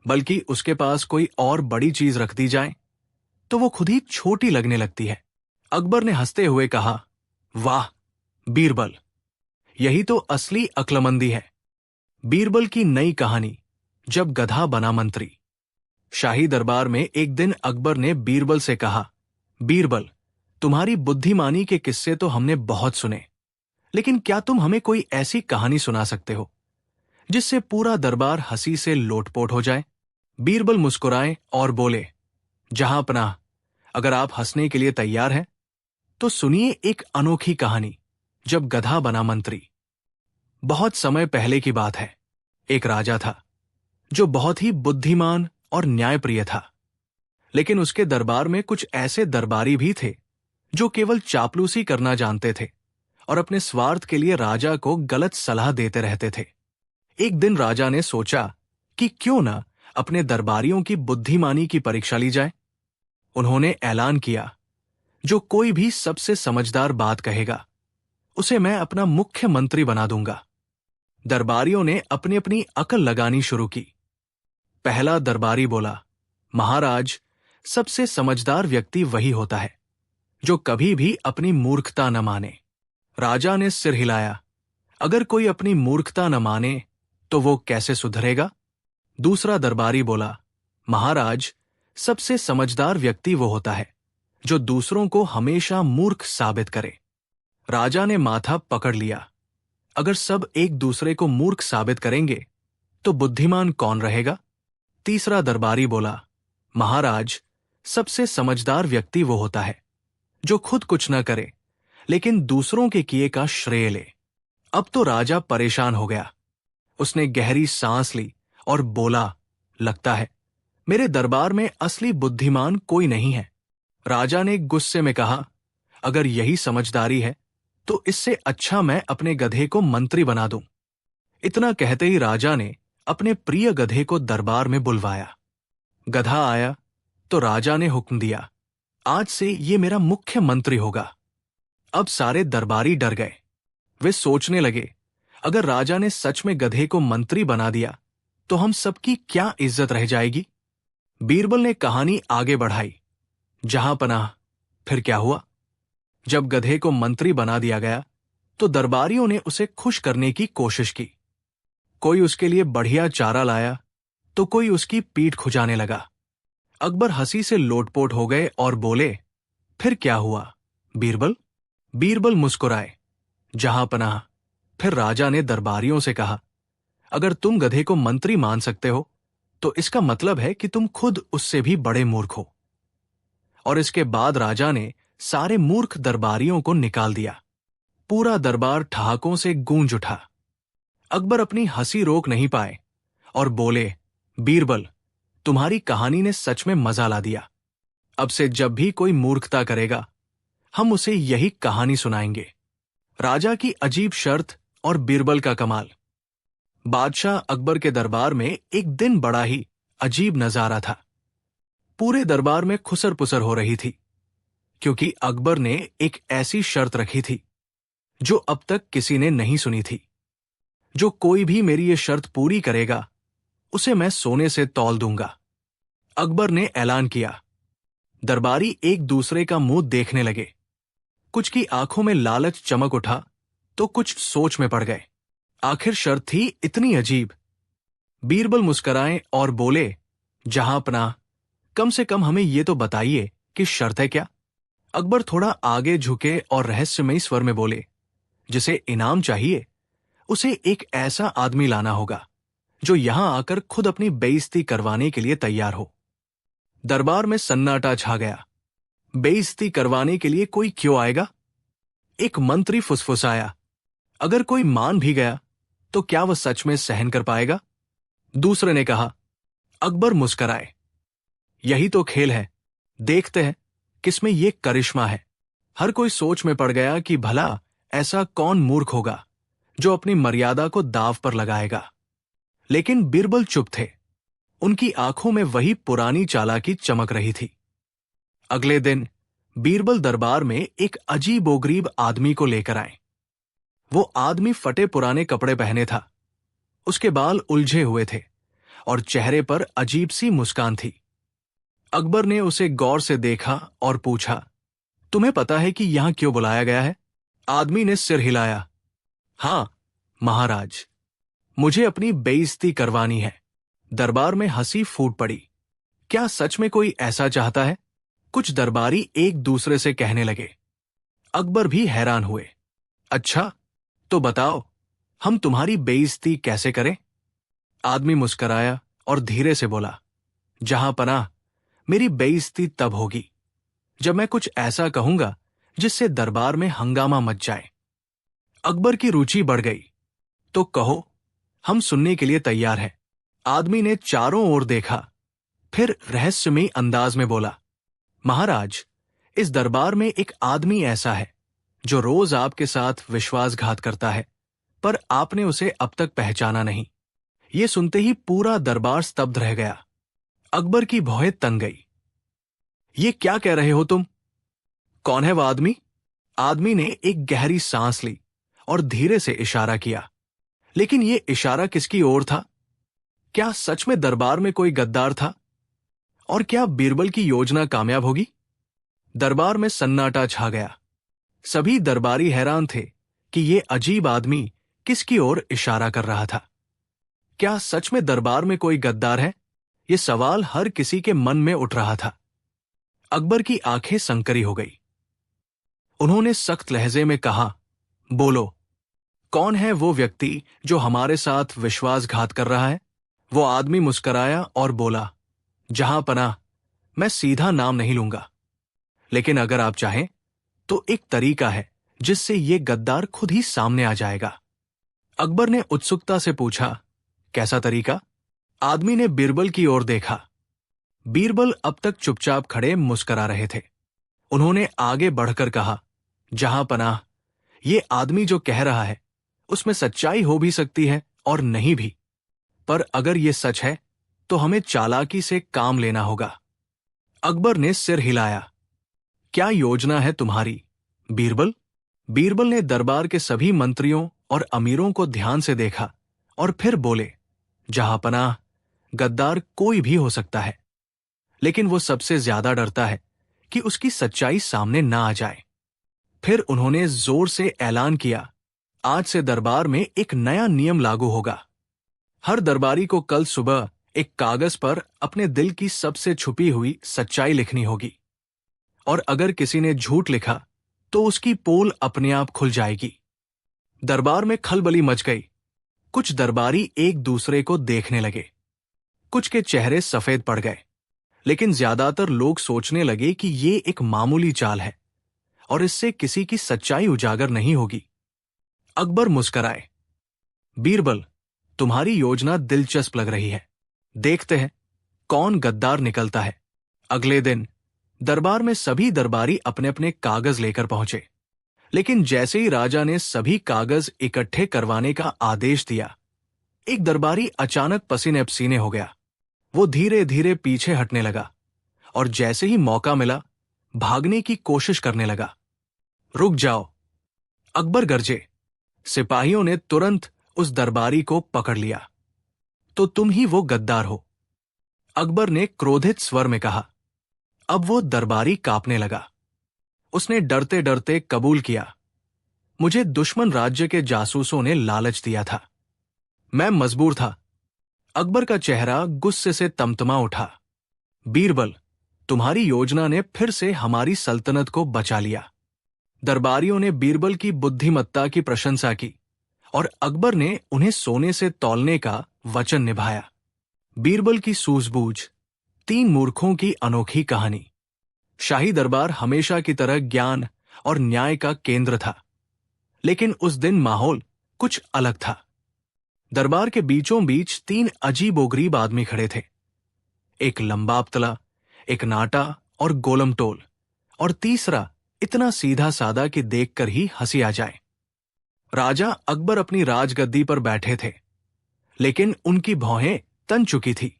बल्कि उसके पास कोई और बड़ी चीज रख दी जाए तो वो खुद ही छोटी लगने लगती है। अकबर ने हंसते हुए कहा, वाह बीरबल, यही तो असली अक्लमंदी है। बीरबल की नई कहानी, जब गधा बना मंत्री। शाही दरबार में एक दिन अकबर ने बीरबल से कहा, बीरबल, तुम्हारी बुद्धिमानी के किस्से तो हमने बहुत सुने, लेकिन क्या तुम हमें कोई ऐसी कहानी सुना सकते हो जिससे पूरा दरबार हंसी से लोटपोट हो जाए? बीरबल मुस्कुराए और बोले, जहांपनाह, अगर आप हंसने के लिए तैयार हैं तो सुनिए एक अनोखी कहानी, जब गधा बना मंत्री। बहुत समय पहले की बात है। एक राजा था जो बहुत ही बुद्धिमान और न्यायप्रिय था, लेकिन उसके दरबार में कुछ ऐसे दरबारी भी थे जो केवल चापलूसी करना जानते थे और अपने स्वार्थ के लिए राजा को गलत सलाह देते रहते थे। एक दिन राजा ने सोचा कि क्यों ना अपने दरबारियों की बुद्धिमानी की परीक्षा ली जाए। उन्होंने ऐलान किया, जो कोई भी सबसे समझदार बात कहेगा उसे मैं अपना मुख्य मंत्री बना दूंगा। दरबारियों ने अपनी अपनी अकल लगानी शुरू की। पहला दरबारी बोला, महाराज, सबसे समझदार व्यक्ति वही होता है जो कभी भी अपनी मूर्खता न माने। राजा ने सिर हिलाया, अगर कोई अपनी मूर्खता न माने तो वो कैसे सुधरेगा? दूसरा दरबारी बोला, महाराज, सबसे समझदार व्यक्ति वो होता है जो दूसरों को हमेशा मूर्ख साबित करे। राजा ने माथा पकड़ लिया, अगर सब एक दूसरे को मूर्ख साबित करेंगे तो बुद्धिमान कौन रहेगा? तीसरा दरबारी बोला, महाराज, सबसे समझदार व्यक्ति वो होता है जो खुद कुछ न करे लेकिन दूसरों के किए का श्रेय ले। अब तो राजा परेशान हो गया। उसने गहरी सांस ली और बोला, लगता है मेरे दरबार में असली बुद्धिमान कोई नहीं है। राजा ने गुस्से में कहा, अगर यही समझदारी है तो इससे अच्छा मैं अपने गधे को मंत्री बना दूं। इतना कहते ही राजा ने अपने प्रिय गधे को दरबार में बुलवाया। गधा आया तो राजा ने हुक्म दिया, आज से ये मेरा मुख्य मंत्री होगा। अब सारे दरबारी डर गए। वे सोचने लगे, अगर राजा ने सच में गधे को मंत्री बना दिया तो हम सबकी क्या इज्जत रह जाएगी? बीरबल ने कहानी आगे बढ़ाई। जहांपनाह, फिर क्या हुआ? जब गधे को मंत्री बना दिया गया तो दरबारियों ने उसे खुश करने की कोशिश की। कोई उसके लिए बढ़िया चारा लाया तो कोई उसकी पीठ खुजाने लगा। अकबर हंसी से लोटपोट हो गए और बोले, फिर क्या हुआ बीरबल? बीरबल मुस्कुराए, जहांपनाह। फिर राजा ने दरबारियों से कहा, अगर तुम गधे को मंत्री मान सकते हो तो इसका मतलब है कि तुम खुद उससे भी बड़े मूर्ख हो। और इसके बाद राजा ने सारे मूर्ख दरबारियों को निकाल दिया। पूरा दरबार ठहाकों से गूंज उठा। अकबर अपनी हंसी रोक नहीं पाए और बोले, बीरबल, तुम्हारी कहानी ने सच में मजा ला दिया। अब से जब भी कोई मूर्खता करेगा हम उसे यही कहानी सुनाएंगे। राजा की अजीब शर्त और बीरबल का कमाल। बादशाह अकबर के दरबार में एक दिन बड़ा ही अजीब नजारा था। पूरे दरबार में खुसर पुसर हो रही थी, क्योंकि अकबर ने एक ऐसी शर्त रखी थी जो अब तक किसी ने नहीं सुनी थी। जो कोई भी मेरी ये शर्त पूरी करेगा उसे मैं सोने से तौल दूंगा। अकबर ने ऐलान किया। दरबारी एक दूसरे का मुंह देखने लगे। कुछ की आंखों में लालच चमक उठा तो कुछ सोच में पड़ गए। आखिर शर्त थी इतनी अजीब। बीरबल मुस्कुराए और बोले, जहांपनाह, कम से कम हमें ये तो बताइए कि शर्त है क्या। अकबर थोड़ा आगे झुके और रहस्यमयी स्वर में बोले, जिसे इनाम चाहिए उसे एक ऐसा आदमी लाना होगा जो यहां आकर खुद अपनी बेइज्जती करवाने के लिए तैयार हो। दरबार में सन्नाटा छा गया। बेइज्जती करवाने के लिए कोई क्यों आएगा? एक मंत्री फुसफुसाया, अगर कोई मान भी गया तो क्या वह सच में सहन कर पाएगा? दूसरे ने कहा। अकबर मुस्कराए, यही तो खेल है, देखते हैं किसमें ये करिश्मा है। हर कोई सोच में पड़ गया कि भला ऐसा कौन मूर्ख होगा जो अपनी मर्यादा को दांव पर लगाएगा। लेकिन बीरबल चुप थे। उनकी आंखों में वही पुरानी चालाकी चमक रही थी। अगले दिन बीरबल दरबार में एक अजीबोगरीब आदमी को लेकर आए। वो आदमी फटे पुराने कपड़े पहने था। उसके बाल उलझे हुए थे और चेहरे पर अजीब सी मुस्कान थी। अकबर ने उसे गौर से देखा और पूछा, तुम्हें पता है कि यहां क्यों बुलाया गया है? आदमी ने सिर हिलाया। हां महाराज, मुझे अपनी बेइज्जती करवानी है। दरबार में हंसी फूट पड़ी। क्या सच में कोई ऐसा चाहता है? कुछ दरबारी एक दूसरे से कहने लगे। अकबर भी हैरान हुए। अच्छा, तो बताओ, हम तुम्हारी बेइज्जती कैसे करें? आदमी मुस्कराया और धीरे से बोला, जहांपनाह, मेरी बेइज्जती तब होगी जब मैं कुछ ऐसा कहूंगा जिससे दरबार में हंगामा मच जाए। अकबर की रुचि बढ़ गई। तो कहो, हम सुनने के लिए तैयार हैं। आदमी ने चारों ओर देखा, फिर रहस्यमयी अंदाज में बोला, महाराज, इस दरबार में एक आदमी ऐसा है जो रोज आपके साथ विश्वासघात करता है, पर आपने उसे अब तक पहचाना नहीं। ये सुनते ही पूरा दरबार स्तब्ध रह गया। अकबर की भौहें तन गई। ये क्या कह रहे हो तुम? कौन है वह आदमी? आदमी ने एक गहरी सांस ली और धीरे से इशारा किया। लेकिन ये इशारा किसकी ओर था? क्या सच में दरबार में कोई गद्दार था? और क्या बीरबल की योजना कामयाब होगी? दरबार में सन्नाटा छा गया। सभी दरबारी हैरान थे कि ये अजीब आदमी किसकी ओर इशारा कर रहा था। क्या सच में दरबार में कोई गद्दार है? ये सवाल हर किसी के मन में उठ रहा था। अकबर की आंखें संकरी हो गई। उन्होंने सख्त लहजे में कहा, बोलो, कौन है वो व्यक्ति जो हमारे साथ विश्वासघात कर रहा है? वो आदमी मुस्कुराया और बोला, जहांपनाह, मैं सीधा नाम नहीं लूंगा, लेकिन अगर आप चाहें तो एक तरीका है जिससे ये गद्दार खुद ही सामने आ जाएगा। अकबर ने उत्सुकता से पूछा, कैसा तरीका? आदमी ने बीरबल की ओर देखा। बीरबल अब तक चुपचाप खड़े मुस्कुरा रहे थे। उन्होंने आगे बढ़कर कहा, जहांपनाह, ये आदमी जो कह रहा है उसमें सच्चाई हो भी सकती है और नहीं भी, पर अगर ये सच है तो हमें चालाकी से काम लेना होगा। अकबर ने सिर हिलाया। क्या योजना है तुम्हारी, बीरबल? बीरबल ने दरबार के सभी मंत्रियों और अमीरों को ध्यान से देखा और फिर बोले, जहांपनाह, गद्दार कोई भी हो सकता है, लेकिन वो सबसे ज्यादा डरता है कि उसकी सच्चाई सामने ना आ जाए। फिर उन्होंने जोर से ऐलान किया, आज से दरबार में एक नया नियम लागू होगा। हर दरबारी को कल सुबह एक कागज पर अपने दिल की सबसे छुपी हुई सच्चाई लिखनी होगी, और अगर किसी ने झूठ लिखा तो उसकी पोल अपने आप खुल जाएगी। दरबार में खलबली मच गई। कुछ दरबारी एक दूसरे को देखने लगे। कुछ के चेहरे सफेद पड़ गए, लेकिन ज्यादातर लोग सोचने लगे कि ये एक मामूली चाल है और इससे किसी की सच्चाई उजागर नहीं होगी। अकबर मुस्कुराए। बीरबल, तुम्हारी योजना दिलचस्प लग रही है। देखते हैं कौन गद्दार निकलता है। अगले दिन दरबार में सभी दरबारी अपने अपने कागज लेकर पहुंचे, लेकिन जैसे ही राजा ने सभी कागज इकट्ठे करवाने का आदेश दिया, एक दरबारी अचानक पसीने पसीने हो गया। वो धीरे धीरे पीछे हटने लगा और जैसे ही मौका मिला भागने की कोशिश करने लगा। रुक जाओ, अकबर गरजे। सिपाहियों ने तुरंत उस दरबारी को पकड़ लिया। तो तुम ही वो गद्दार हो, अकबर ने क्रोधित स्वर में कहा। अब वो दरबारी कांपने लगा। उसने डरते डरते कबूल किया, मुझे दुश्मन राज्य के जासूसों ने लालच दिया था। मैं मजबूर था। अकबर का चेहरा गुस्से से तमतमा उठा। बीरबल, तुम्हारी योजना ने फिर से हमारी सल्तनत को बचा लिया। दरबारियों ने बीरबल की बुद्धिमत्ता की प्रशंसा की और अकबर ने उन्हें सोने से तौलने का वचन निभाया। बीरबल की सूझबूझ, 3 मूर्खों की अनोखी कहानी। शाही दरबार हमेशा की तरह ज्ञान और न्याय का केंद्र था, लेकिन उस दिन माहौल कुछ अलग था। दरबार के बीचों बीच 3 अजीबोगरीब आदमी खड़े थे। एक लंबा पतला, एक नाटा और गोलमटोल, और तीसरा इतना सीधा साधा कि देखकर ही हंसी आ जाए। राजा अकबर अपनी राजगद्दी पर बैठे थे, लेकिन उनकी भौहें तन चुकी थी।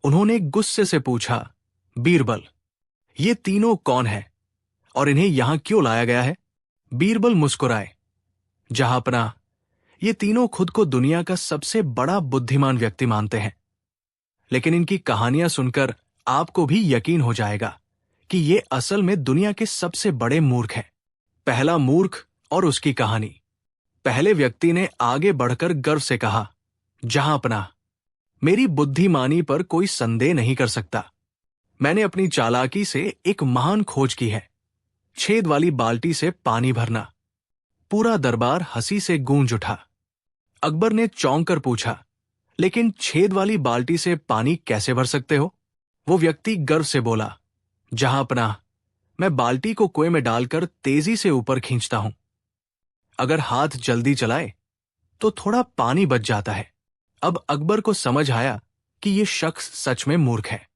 उन्होंने गुस्से से पूछा, बीरबल, ये तीनों कौन है और इन्हें यहां क्यों लाया गया है? बीरबल मुस्कुराए, जहांपनाह, ये तीनों खुद को दुनिया का सबसे बड़ा बुद्धिमान व्यक्ति मानते हैं, लेकिन इनकी कहानियां सुनकर आपको भी यकीन हो जाएगा कि ये असल में दुनिया के सबसे बड़े मूर्ख हैं। पहला मूर्ख और उसकी कहानी। पहले व्यक्ति ने आगे बढ़कर गर्व से कहा, जहांपनाह, मेरी बुद्धिमानी पर कोई संदेह नहीं कर सकता। मैंने अपनी चालाकी से एक महान खोज की है, छेद वाली बाल्टी से पानी भरना। पूरा दरबार हंसी से गूंज उठा। अकबर ने चौंक कर पूछा, लेकिन छेद वाली बाल्टी से पानी कैसे भर सकते हो? वो व्यक्ति गर्व से बोला, जहांपनाह, मैं बाल्टी को कुएं में डालकर तेजी से ऊपर खींचता हूं। अगर हाथ जल्दी चलाए तो थोड़ा पानी बच जाता है। अब अकबर को समझ आया कि यह शख्स सच में मूर्ख है।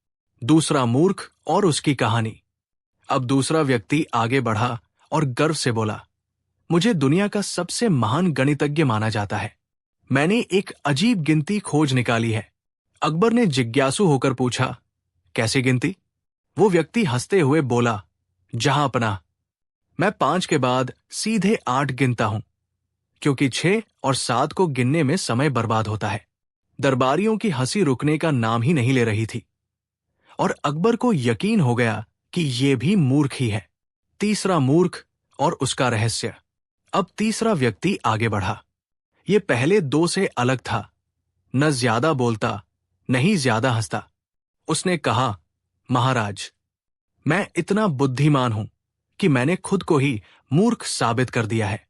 दूसरा मूर्ख और उसकी कहानी। अब दूसरा व्यक्ति आगे बढ़ा और गर्व से बोला, मुझे दुनिया का सबसे महान गणितज्ञ माना जाता है। मैंने एक अजीब गिनती खोज निकाली है। अकबर ने जिज्ञासु होकर पूछा, कैसी गिनती? वो व्यक्ति हंसते हुए बोला, जहांपनाह, मैं 5 के बाद सीधे 8 गिनता हूं, क्योंकि 6 और 7 को गिनने में समय बर्बाद होता है। दरबारियों की हंसी रुकने का नाम ही नहीं ले रही थी, और अकबर को यकीन हो गया कि ये भी मूर्ख ही है। तीसरा मूर्ख और उसका रहस्य। अब तीसरा व्यक्ति आगे बढ़ा। ये पहले 2 से अलग था, न ज्यादा बोलता, न ही ज्यादा हंसता। उसने कहा, महाराज, मैं इतना बुद्धिमान हूं कि मैंने खुद को ही मूर्ख साबित कर दिया है।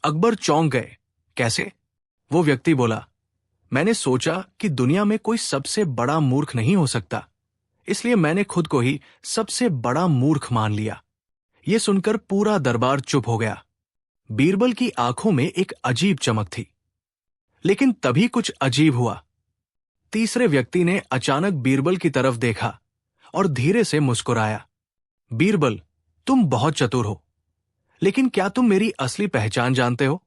अकबर चौंक गए। कैसे? वो व्यक्ति बोला, मैंने सोचा कि दुनिया में कोई सबसे बड़ा मूर्ख नहीं हो सकता, इसलिए मैंने खुद को ही सबसे बड़ा मूर्ख मान लिया। ये सुनकर पूरा दरबार चुप हो गया। बीरबल की आंखों में एक अजीब चमक थी। लेकिन तभी कुछ अजीब हुआ। तीसरे व्यक्ति ने अचानक बीरबल की तरफ देखा और धीरे से मुस्कुराया। बीरबल, तुम बहुत चतुर हो, लेकिन क्या तुम मेरी असली पहचान जानते हो?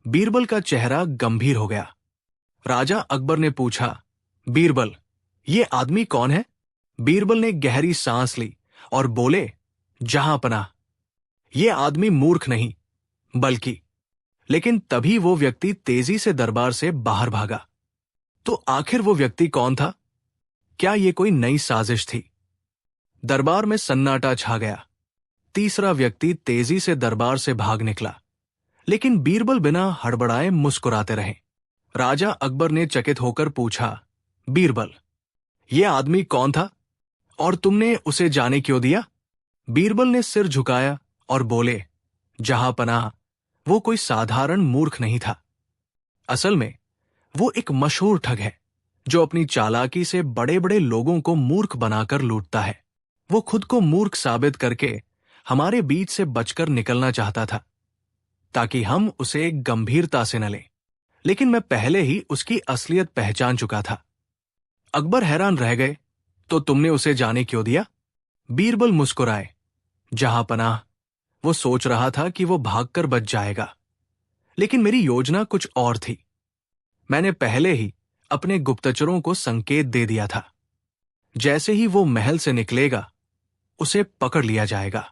बीरबल का चेहरा गंभीर हो गया। राजा अकबर ने पूछा, बीरबल, ये आदमी कौन है? बीरबल ने गहरी सांस ली और बोले, जहांपनाह, ये आदमी मूर्ख नहीं, बल्कि। लेकिन तभी वो व्यक्ति तेजी से दरबार से बाहर भागा। तो आखिर वो व्यक्ति कौन था? क्या ये कोई नई साजिश थी? दरबार में सन्नाटा छा गया। तीसरा व्यक्ति तेजी से दरबार से भाग निकला, लेकिन बीरबल बिना हड़बड़ाए मुस्कुराते रहे। राजा अकबर ने चकित होकर पूछा, बीरबल, ये आदमी कौन था और तुमने उसे जाने क्यों दिया? बीरबल ने सिर झुकाया और बोले, जहांपनाह, वो कोई साधारण मूर्ख नहीं था। असल में वो एक मशहूर ठग है जो अपनी चालाकी से बड़े बड़े लोगों को मूर्ख बनाकर लूटता है। वो खुद को मूर्ख साबित करके हमारे बीच से बचकर निकलना चाहता था, ताकि हम उसे गंभीरता से न लें, लेकिन मैं पहले ही उसकी असलियत पहचान चुका था। अकबर हैरान रह गए, तो तुमने उसे जाने क्यों दिया? बीरबल मुस्कुराए, जहांपनाह, वो सोच रहा था कि वो भागकर बच जाएगा, लेकिन मेरी योजना कुछ और थी। मैंने पहले ही अपने गुप्तचरों को संकेत दे दिया था, जैसे ही वो महल से निकलेगा उसे पकड़ लिया जाएगा।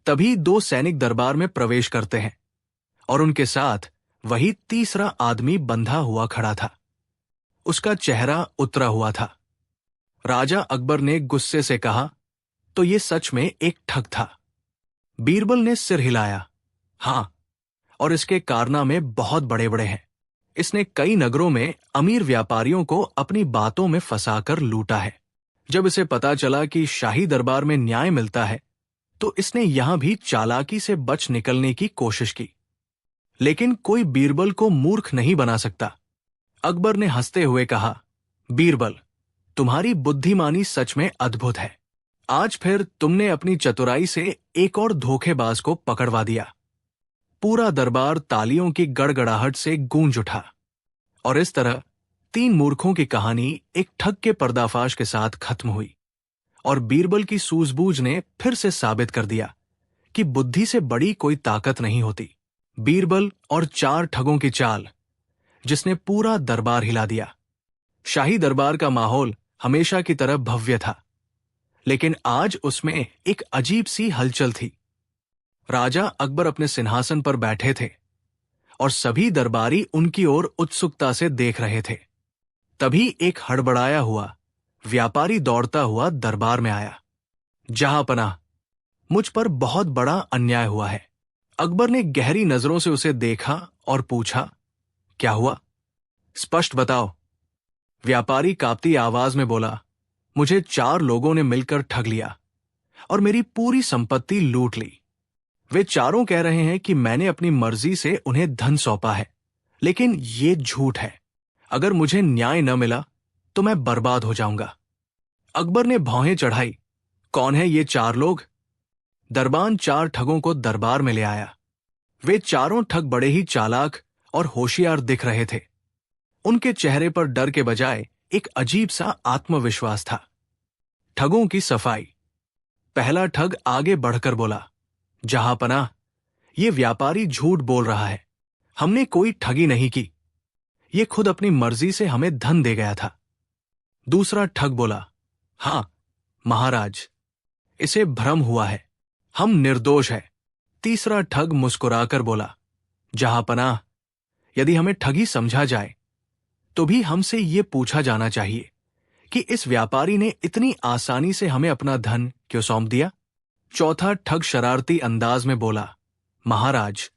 तभी 2 सैनिक दरबार में प्रवेश करते हैं और उनके साथ वही तीसरा आदमी बंधा हुआ खड़ा था। उसका चेहरा उतरा हुआ था। राजा अकबर ने गुस्से से कहा, तो ये सच में एक ठग था? बीरबल ने सिर हिलाया, हां, और इसके कारनामे बहुत बड़े बड़े हैं। इसने कई नगरों में अमीर व्यापारियों को अपनी बातों में फंसाकर लूटा है। जब इसे पता चला कि शाही दरबार में न्याय मिलता है, तो इसने यहां भी चालाकी से बच निकलने की कोशिश की। लेकिन कोई बीरबल को मूर्ख नहीं बना सकता। अकबर ने हंसते हुए कहा, बीरबल, तुम्हारी बुद्धिमानी सच में अद्भुत है। आज फिर तुमने अपनी चतुराई से एक और धोखेबाज को पकड़वा दिया। पूरा दरबार तालियों की गड़गड़ाहट से गूंज उठा। और इस तरह 3 मूर्खों की कहानी एक ठग के पर्दाफाश के साथ खत्म हुई। और बीरबल की सूझबूझ ने फिर से साबित कर दिया कि बुद्धि से बड़ी कोई ताकत नहीं होती। बीरबल और 4 ठगों की चाल, जिसने पूरा दरबार हिला दिया। शाही दरबार का माहौल हमेशा की तरह भव्य था, लेकिन आज उसमें एक अजीब सी हलचल थी। राजा अकबर अपने सिंहासन पर बैठे थे और सभी दरबारी उनकी ओर उत्सुकता से देख रहे थे। तभी एक हड़बड़ाया हुआ व्यापारी दौड़ता हुआ दरबार में आया। जहांपनाह, मुझ पर बहुत बड़ा अन्याय हुआ है। अकबर ने गहरी नजरों से उसे देखा और पूछा, क्या हुआ? स्पष्ट बताओ। व्यापारी कांपती आवाज में बोला, मुझे 4 लोगों ने मिलकर ठग लिया और मेरी पूरी संपत्ति लूट ली। वे चारों कह रहे हैं कि मैंने अपनी मर्जी से उन्हें धन सौंपा है, लेकिन ये झूठ है। अगर मुझे न्याय न मिला तो मैं बर्बाद हो जाऊंगा। अकबर ने भौहें चढ़ाई, कौन है ये 4 लोग? दरबान 4 ठगों को दरबार में ले आया। वे चारों ठग बड़े ही चालाक और होशियार दिख रहे थे। उनके चेहरे पर डर के बजाय एक अजीब सा आत्मविश्वास था। ठगों की सफाई। पहला ठग आगे बढ़कर बोला, जहांपनाह, ये व्यापारी झूठ बोल रहा है। हमने कोई ठगी नहीं की। ये खुद अपनी मर्जी से हमें धन दे गया था। दूसरा ठग बोला, हां महाराज, इसे भ्रम हुआ है, हम निर्दोष है। तीसरा ठग मुस्कुराकर बोला, जहांपनाह, यदि हमें ठगी समझा जाए तो भी हमसे ये पूछा जाना चाहिए कि इस व्यापारी ने इतनी आसानी से हमें अपना धन क्यों सौंप दिया। चौथा ठग शरारती अंदाज में बोला, महाराज,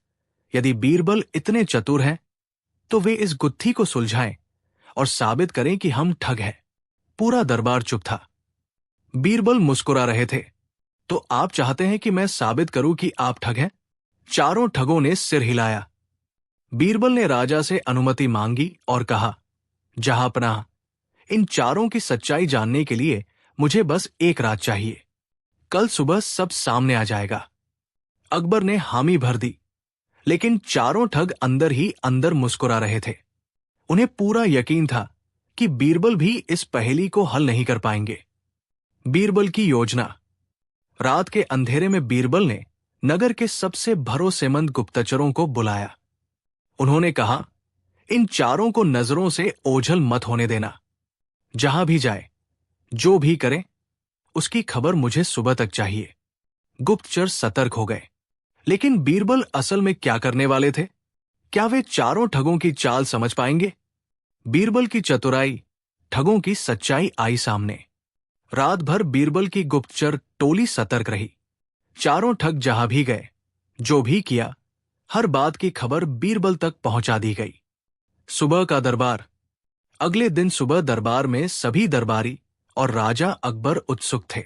यदि बीरबल इतने चतुर हैं तो वे इस गुत्थी को सुलझाएं और साबित करें कि हम ठग हैं। पूरा दरबार चुप था। बीरबल मुस्कुरा रहे थे, तो आप चाहते हैं कि मैं साबित करूं कि आप ठग हैं? चारों ठगों ने सिर हिलाया। बीरबल ने राजा से अनुमति मांगी और कहा, जहांपनाह, इन चारों की सच्चाई जानने के लिए मुझे बस एक रात चाहिए। कल सुबह सब सामने आ जाएगा। अकबर ने हामी भर दी, लेकिन चारों ठग अंदर ही अंदर मुस्कुरा रहे थे। उन्हें पूरा यकीन था कि बीरबल भी इस पहेली को हल नहीं कर पाएंगे। बीरबल की योजना। रात के अंधेरे में बीरबल ने नगर के सबसे भरोसेमंद गुप्तचरों को बुलाया। उन्होंने कहा, इन चारों को नजरों से ओझल मत होने देना। जहां भी जाए, जो भी करे, उसकी खबर मुझे सुबह तक चाहिए। गुप्तचर सतर्क हो गए। लेकिन बीरबल असल में क्या करने वाले थे? क्या वे चारों ठगों की चाल समझ पाएंगे? बीरबल की चतुराई, ठगों की सच्चाई आई सामने। रात भर बीरबल की गुप्तचर टोली सतर्क रही। चारों ठग जहां भी गए, जो भी किया, हर बात की खबर बीरबल तक पहुंचा दी गई। सुबह का दरबार। अगले दिन सुबह दरबार में सभी दरबारी और राजा अकबर उत्सुक थे।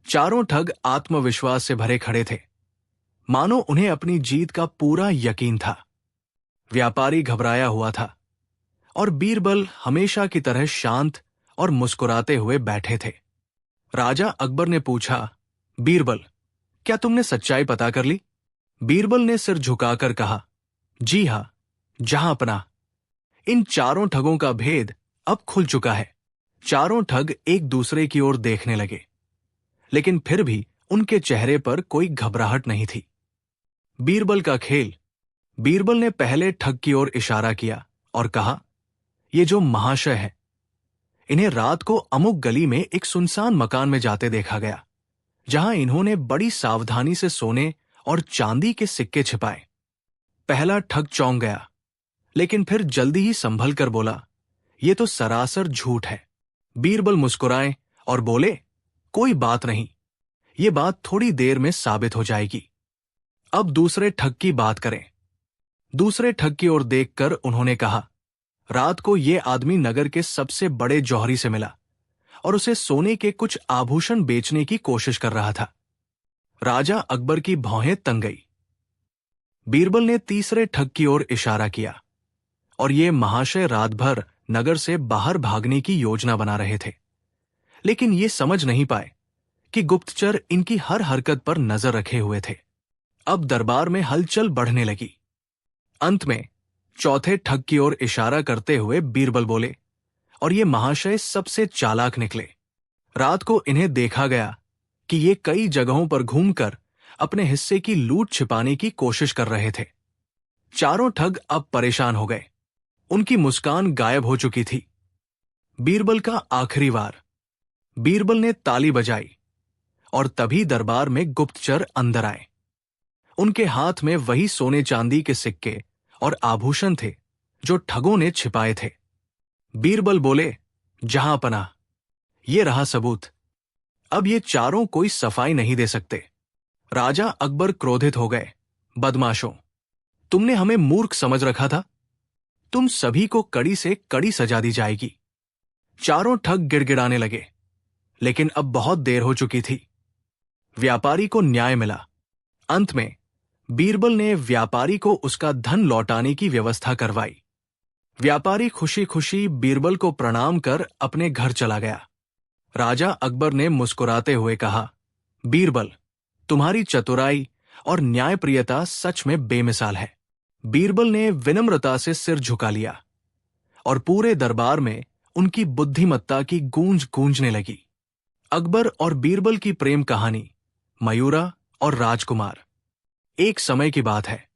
चारों ठग आत्मविश्वास से भरे खड़े थे, मानो उन्हें अपनी जीत का पूरा यकीन था। व्यापारी घबराया हुआ था और बीरबल हमेशा की तरह शांत और मुस्कुराते हुए बैठे थे। राजा अकबर ने पूछा, बीरबल, क्या तुमने सच्चाई पता कर ली? बीरबल ने सिर झुकाकर कहा, जी हां, जहांपनाह, इन चारों ठगों का भेद अब खुल चुका है। चारों ठग एक दूसरे की ओर देखने लगे, लेकिन फिर भी उनके चेहरे पर कोई घबराहट नहीं थी। बीरबल का खेल। बीरबल ने पहले ठग की ओर इशारा किया और कहा, ये जो महाशय है, इन्हें रात को अमुक गली में एक सुनसान मकान में जाते देखा गया, जहां इन्होंने बड़ी सावधानी से सोने और चांदी के सिक्के छिपाए। पहला ठग चौंक गया, लेकिन फिर जल्दी ही संभल कर बोला, ये तो सरासर झूठ है। बीरबल मुस्कुराए और बोले, कोई बात नहीं, ये बात थोड़ी देर में साबित हो जाएगी। अब दूसरे ठग की बात करें। दूसरे ठग की ओर देखकर उन्होंने कहा, रात को ये आदमी नगर के सबसे बड़े जौहरी से मिला और उसे सोने के कुछ आभूषण बेचने की कोशिश कर रहा था। राजा अकबर की भौहें तंग गई। बीरबल ने तीसरे ठग की ओर इशारा किया और ये महाशय रात भर नगर से बाहर भागने की योजना बना रहे थे, लेकिन ये समझ नहीं पाए कि गुप्तचर इनकी हर हरकत पर नजर रखे हुए थे। अब दरबार में हलचल बढ़ने लगी। अंत में चौथे ठग की ओर इशारा करते हुए बीरबल बोले, और ये महाशय सबसे चालाक निकले। रात को इन्हें देखा गया कि ये कई जगहों पर घूमकर अपने हिस्से की लूट छिपाने की कोशिश कर रहे थे। चारों ठग अब परेशान हो गए। उनकी मुस्कान गायब हो चुकी थी। बीरबल का आखिरी वार। बीरबल ने ताली बजाई और तभी दरबार में गुप्तचर अंदर आए। उनके हाथ में वही सोने चांदी के सिक्के और आभूषण थे जो ठगों ने छिपाए थे। बीरबल बोले, जहां पनाह, ये रहा सबूत। अब ये चारों कोई सफाई नहीं दे सकते। राजा अकबर क्रोधित हो गए। बदमाशों, तुमने हमें मूर्ख समझ रखा था। तुम सभी को कड़ी से कड़ी सजा दी जाएगी। चारों ठग गिड़गिड़ाने लगे, लेकिन अब बहुत देर हो चुकी थी। व्यापारी को न्याय मिला। अंत में बीरबल ने व्यापारी को उसका धन लौटाने की व्यवस्था करवाई। व्यापारी खुशी खुशी बीरबल को प्रणाम कर अपने घर चला गया। राजा अकबर ने मुस्कुराते हुए कहा, बीरबल, तुम्हारी चतुराई और न्यायप्रियता सच में बेमिसाल है। बीरबल ने विनम्रता से सिर झुका लिया और पूरे दरबार में उनकी बुद्धिमत्ता की गूंज गूंजने लगी। अकबर और बीरबल की प्रेम कहानी, मयूरा और राजकुमार। एक समय की बात है।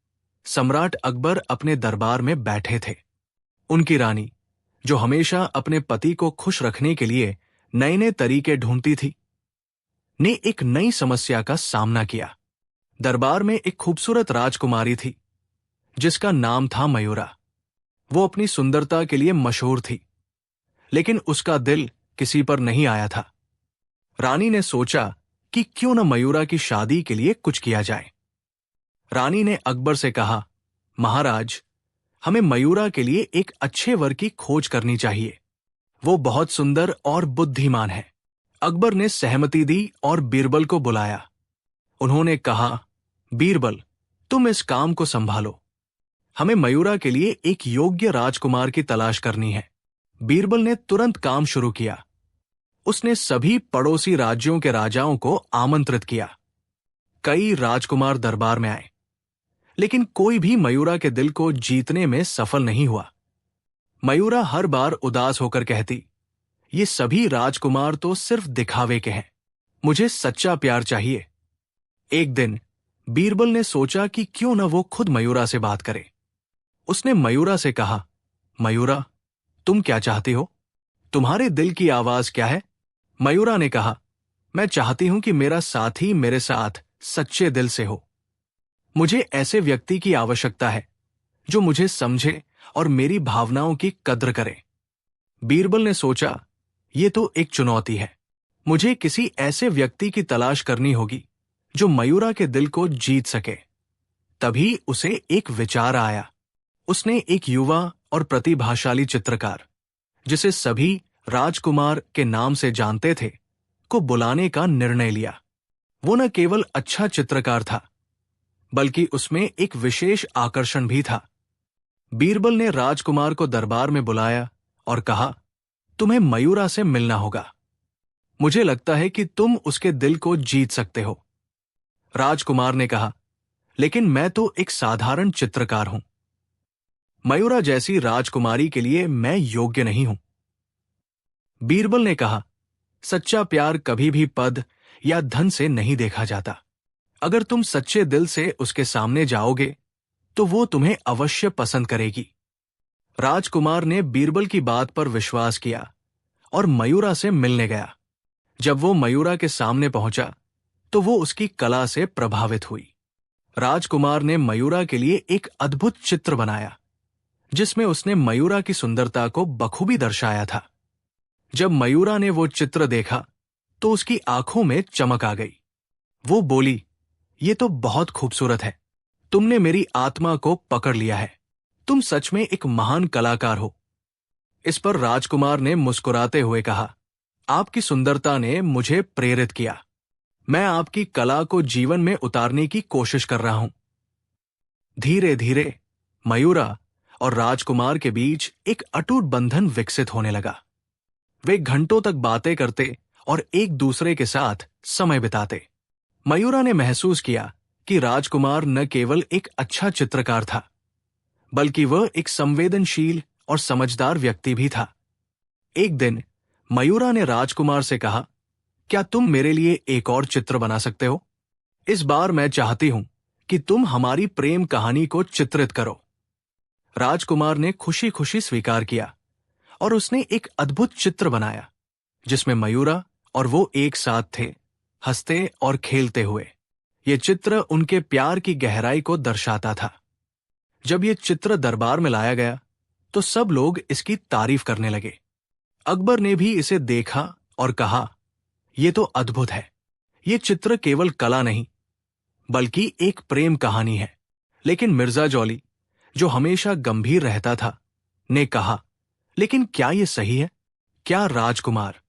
सम्राट अकबर अपने दरबार में बैठे थे। उनकी रानी, जो हमेशा अपने पति को खुश रखने के लिए नए नए तरीके ढूंढती थी, ने एक नई समस्या का सामना किया। दरबार में एक खूबसूरत राजकुमारी थी जिसका नाम था मयूरा। वो अपनी सुंदरता के लिए मशहूर थी, लेकिन उसका दिल किसी पर नहीं आया था। रानी ने सोचा कि क्यों न मयूरा की शादी के लिए कुछ किया जाए। रानी ने अकबर से कहा, महाराज, हमें मयूरा के लिए एक अच्छे वर की खोज करनी चाहिए। वो बहुत सुंदर और बुद्धिमान है। अकबर ने सहमति दी और बीरबल को बुलाया। उन्होंने कहा, बीरबल, तुम इस काम को संभालो। हमें मयूरा के लिए एक योग्य राजकुमार की तलाश करनी है। बीरबल ने तुरंत काम शुरू किया। उसने सभी पड़ोसी राज्यों के राजाओं को आमंत्रित किया। कई राजकुमार दरबार में आए, लेकिन कोई भी मयूरा के दिल को जीतने में सफल नहीं हुआ। मयूरा हर बार उदास होकर कहती, ये सभी राजकुमार तो सिर्फ दिखावे के हैं, मुझे सच्चा प्यार चाहिए। एक दिन बीरबल ने सोचा कि क्यों न वो खुद मयूरा से बात करे। उसने मयूरा से कहा, मयूरा, तुम क्या चाहती हो? तुम्हारे दिल की आवाज क्या है? मयूरा ने कहा, मैं चाहती हूं कि मेरा साथी मेरे साथ सच्चे दिल से हो। मुझे ऐसे व्यक्ति की आवश्यकता है जो मुझे समझे और मेरी भावनाओं की कद्र करे। बीरबल ने सोचा, ये तो एक चुनौती है। मुझे किसी ऐसे व्यक्ति की तलाश करनी होगी जो मयूरा के दिल को जीत सके। तभी उसे एक विचार आया। उसने एक युवा और प्रतिभाशाली चित्रकार, जिसे सभी राजकुमार के नाम से जानते थे, को बुलाने का निर्णय लिया। वो न केवल अच्छा चित्रकार था, बल्कि उसमें एक विशेष आकर्षण भी था। बीरबल ने राजकुमार को दरबार में बुलाया और कहा, तुम्हें मयूरा से मिलना होगा। मुझे लगता है कि तुम उसके दिल को जीत सकते हो। राजकुमार ने कहा, लेकिन मैं तो एक साधारण चित्रकार हूं। मयूरा जैसी राजकुमारी के लिए मैं योग्य नहीं हूं। बीरबल ने कहा, सच्चा प्यार कभी भी पद या धन से नहीं देखा जाता। अगर तुम सच्चे दिल से उसके सामने जाओगे तो वो तुम्हें अवश्य पसंद करेगी। राजकुमार ने बीरबल की बात पर विश्वास किया और मयूरा से मिलने गया। जब वो मयूरा के सामने पहुंचा तो वो उसकी कला से प्रभावित हुई। राजकुमार ने मयूरा के लिए एक अद्भुत चित्र बनाया जिसमें उसने मयूरा की सुंदरता को बखूबी दर्शाया था। जब मयूरा ने वो चित्र देखा तो उसकी आंखों में चमक आ गई। वो बोली, ये तो बहुत खूबसूरत है। तुमने मेरी आत्मा को पकड़ लिया है। तुम सच में एक महान कलाकार हो। इस पर राजकुमार ने मुस्कुराते हुए कहा, आपकी सुंदरता ने मुझे प्रेरित किया। मैं आपकी कला को जीवन में उतारने की कोशिश कर रहा हूं। धीरे धीरे मयूरा और राजकुमार के बीच एक अटूट बंधन विकसित होने लगा। वे घंटों तक बातें करते और एक दूसरे के साथ समय बिताते। मयूरा ने महसूस किया कि राजकुमार न केवल एक अच्छा चित्रकार था, बल्कि वह एक संवेदनशील और समझदार व्यक्ति भी था। एक दिन मयूरा ने राजकुमार से कहा, क्या तुम मेरे लिए एक और चित्र बना सकते हो? इस बार मैं चाहती हूं कि तुम हमारी प्रेम कहानी को चित्रित करो। राजकुमार ने खुशी खुशी स्वीकार किया और उसने एक अद्भुत चित्र बनाया जिसमें मयूरा और वो एक साथ थे, हंसते और खेलते हुए। ये चित्र उनके प्यार की गहराई को दर्शाता था। जब ये चित्र दरबार में लाया गया तो सब लोग इसकी तारीफ करने लगे। अकबर ने भी इसे देखा और कहा, ये तो अद्भुत है। ये चित्र केवल कला नहीं बल्कि एक प्रेम कहानी है। लेकिन मिर्जा जौली, जो हमेशा गंभीर रहता था, ने कहा, लेकिन क्या ये सही है? क्या राजकुमार,